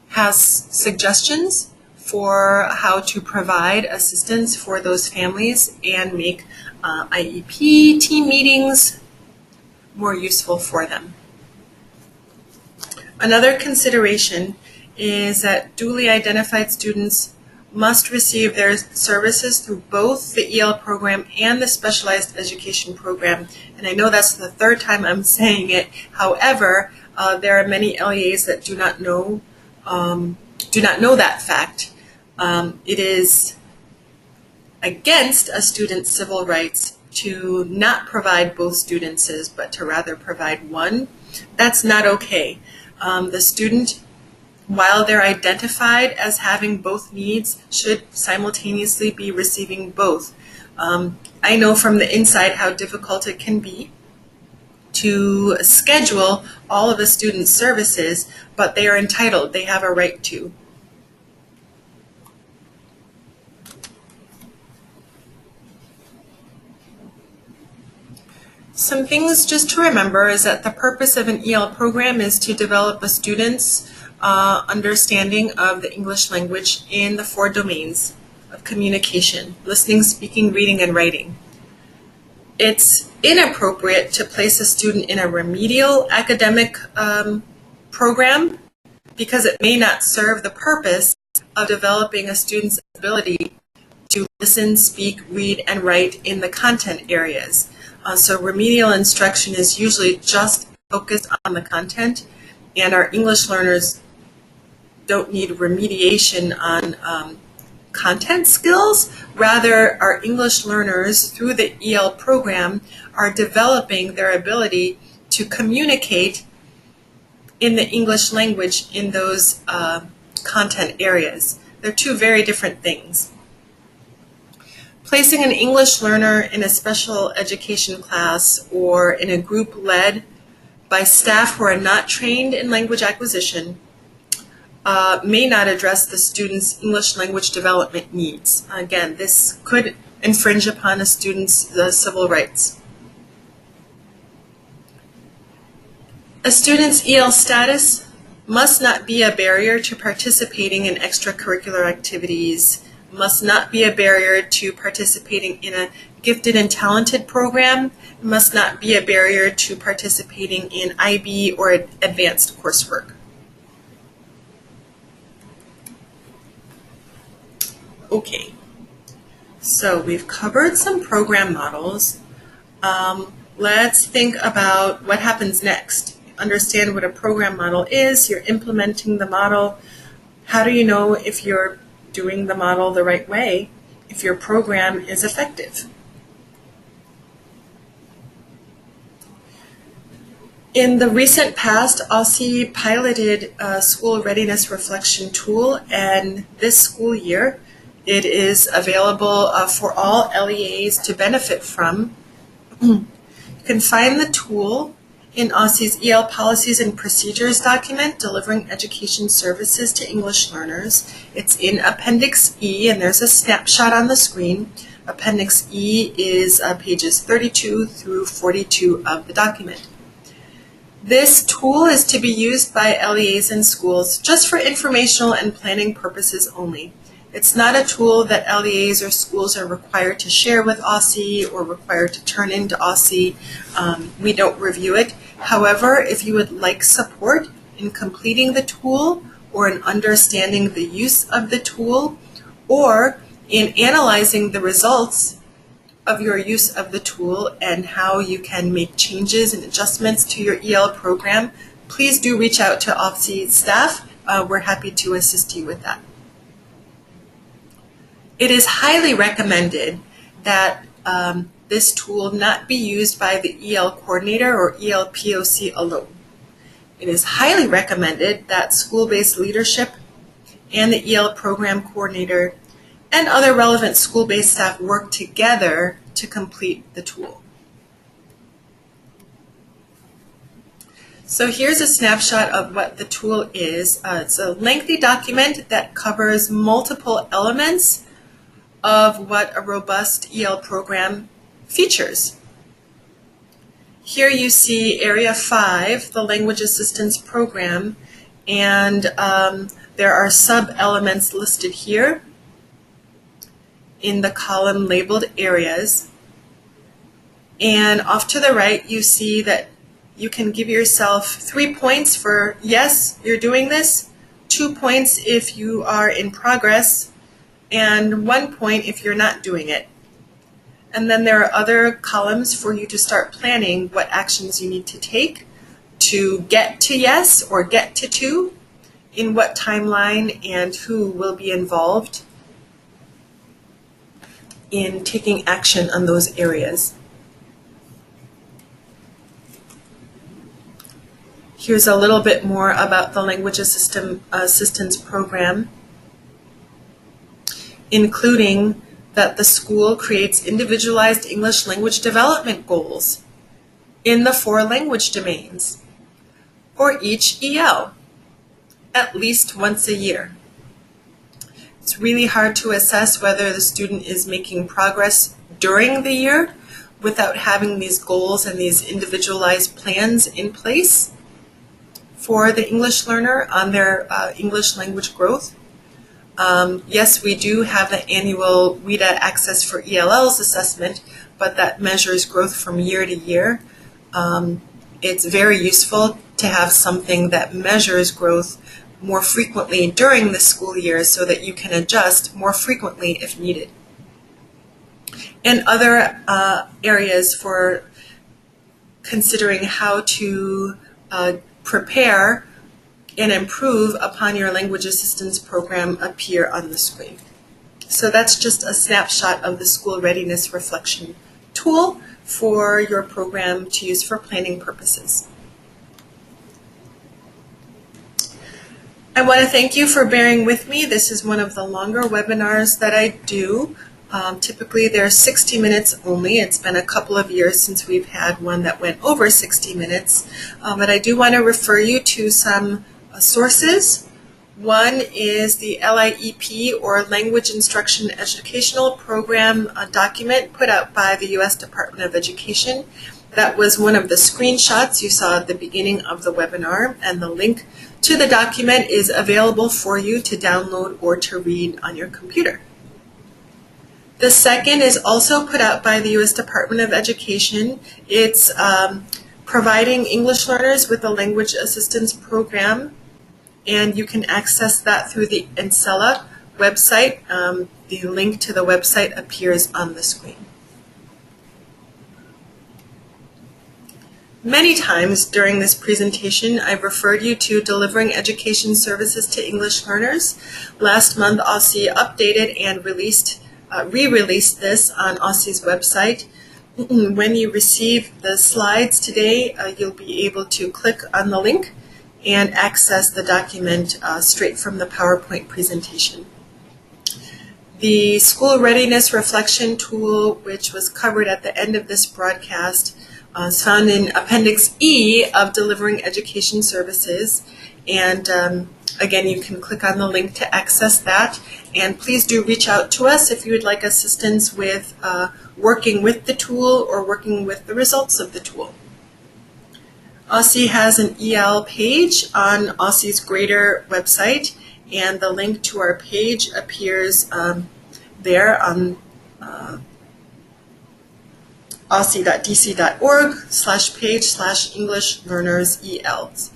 has suggestions for how to provide assistance for those families and make IEP team meetings more useful for them. Another consideration is that duly identified students must receive their services through both the EL program and the specialized education program. And I know that's the third time I'm saying it. However, there are many LEAs that do not know that fact. It is against a student's civil rights to not provide both students, but to rather provide one. That's not okay. The student, while they're identified as having both needs, should simultaneously be receiving both. I know from the inside how difficult it can be to schedule all of a student's services, but they are entitled, they have a right to. Some things just to remember is that the purpose of an EL program is to develop a student's understanding of the English language in the 4 domains of communication: listening, speaking, reading, and writing. It's inappropriate to place a student in a remedial academic program because it may not serve the purpose of developing a student's ability to listen, speak, read, and write in the content areas. So remedial instruction is usually just focused on the content, and our English learners don't need remediation on content skills. Rather, our English learners through the EL program are developing their ability to communicate in the English language in those content areas. They're 2 very different things. Placing an English learner in a special education class or in a group led by staff who are not trained in language acquisition may not address the student's English language development needs. Again, this could infringe upon a student's civil rights. A student's EL status must not be a barrier to participating in extracurricular activities, must not be a barrier to participating in a gifted and talented program, must not be a barrier to participating in IB or advanced coursework. Okay, so we've covered some program models. let's think about what happens next. Understand what a program model is. You're implementing the model. How do you know if you're doing the model the right way, if your program is effective? In the recent past, ALSI piloted a school readiness reflection tool, and this school year it is available for all LEAs to benefit from. You can find the tool in ALSI's EL Policies and Procedures document, Delivering Education Services to English Learners. It's in Appendix E, and there's a snapshot on the screen. Appendix E is pages 32 through 42 of the document. This tool is to be used by LEAs in schools just for informational and planning purposes only. It's not a tool that LEAs or schools are required to share with ALSI or required to turn into ALSI. We don't review it. However, if you would like support in completing the tool or in understanding the use of the tool or in analyzing the results of your use of the tool and how you can make changes and adjustments to your EL program, please do reach out to ALSI staff. We're happy to assist you with that. It is highly recommended that this tool not be used by the EL coordinator or EL POC alone. It is highly recommended that school-based leadership and the EL program coordinator and other relevant school-based staff work together to complete the tool. So here's a snapshot of what the tool is. It's a lengthy document that covers multiple elements of what a robust EL program features. Here you see Area 5, the Language Assistance Program, and there are sub-elements listed here in the column labeled areas. And off to the right, you see that you can give yourself 3 points for yes, you're doing this, 2 points if you are in progress, and 1 point if you're not doing it. And then there are other columns for you to start planning what actions you need to take to get to yes or get to 2, in what timeline, and who will be involved in taking action on those areas. Here's a little bit more about the Language Assistance Program, including that the school creates individualized English language development goals in the 4 language domains for each EL, at least once a year. It's really hard to assess whether the student is making progress during the year without having these goals and these individualized plans in place for the English learner on their English language growth. Yes, we do have the annual WIDA Access for ELLs assessment, but that measures growth from year to year. It's very useful to have something that measures growth more frequently during the school year so that you can adjust more frequently if needed. And other areas for considering how to prepare and improve upon your language assistance program appear on the screen. So that's just a snapshot of the school readiness reflection tool for your program to use for planning purposes. I want to thank you for bearing with me. This is one of the longer webinars that I do. Typically they're 60 minutes only. It's been a couple of years since we've had one that went over 60 minutes. But I do want to refer you to some sources. One is the LIEP, or Language Instruction Educational Program document put out by the U.S. Department of Education. That was one of the screenshots you saw at the beginning of the webinar, and the link to the document is available for you to download or to read on your computer. The second is also put out by the U.S. Department of Education. It's providing English learners with a language assistance program, and you can access that through the ENSELA website. The link to the website appears on the screen. Many times during this presentation, I've referred you to delivering education services to English learners. Last month, OSSI updated and re-released this on OSSI's website. When you receive the slides today, you'll be able to click on the link and access the document straight from the PowerPoint presentation. The School Readiness Reflection Tool, which was covered at the end of this broadcast, is found in Appendix E of Delivering Education Services. And again, you can click on the link to access that. And please do reach out to us if you would like assistance with working with the tool or working with the results of the tool. OSSI has an EL page on OSSI's Grader website, and the link to our page appears there on ossi.dc.org/page/English Learners ELs.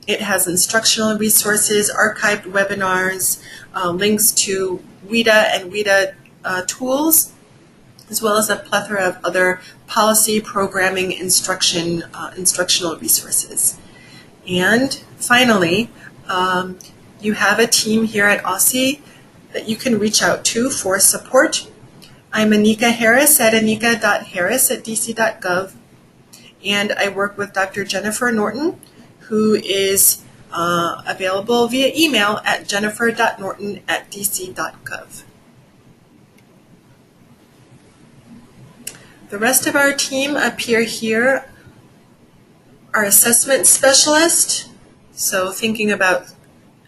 It has instructional resources, archived webinars, links to WIDA and WIDA tools, as well as a plethora of other policy, programming, instructional resources. And finally, you have a team here at OSSI that you can reach out to for support. I'm Anika Harris at anika.harris@dc.gov, and I work with Dr. Jennifer Norton, who is available via email at jennifer.norton@dc.gov. The rest of our team appear here. Our assessment specialist, so thinking about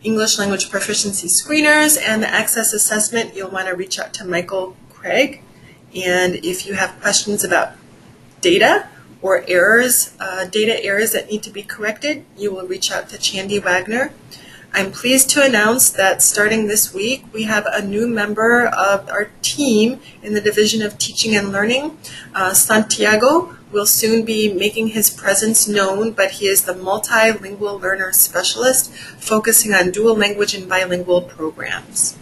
English language proficiency screeners and the access assessment, you'll want to reach out to Michael Craig. And if you have questions about data or errors, data errors that need to be corrected, you will reach out to Chandy Wagner. I'm pleased to announce that starting this week, we have a new member of our team in the Division of Teaching and Learning. Santiago will soon be making his presence known, but he is the multilingual learner specialist focusing on dual language and bilingual programs.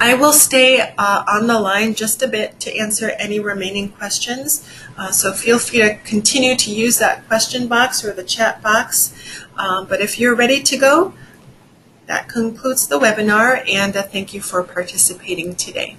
I will stay on the line just a bit to answer any remaining questions, so feel free to continue to use that question box or the chat box. But if you're ready to go, that concludes the webinar, and thank you for participating today.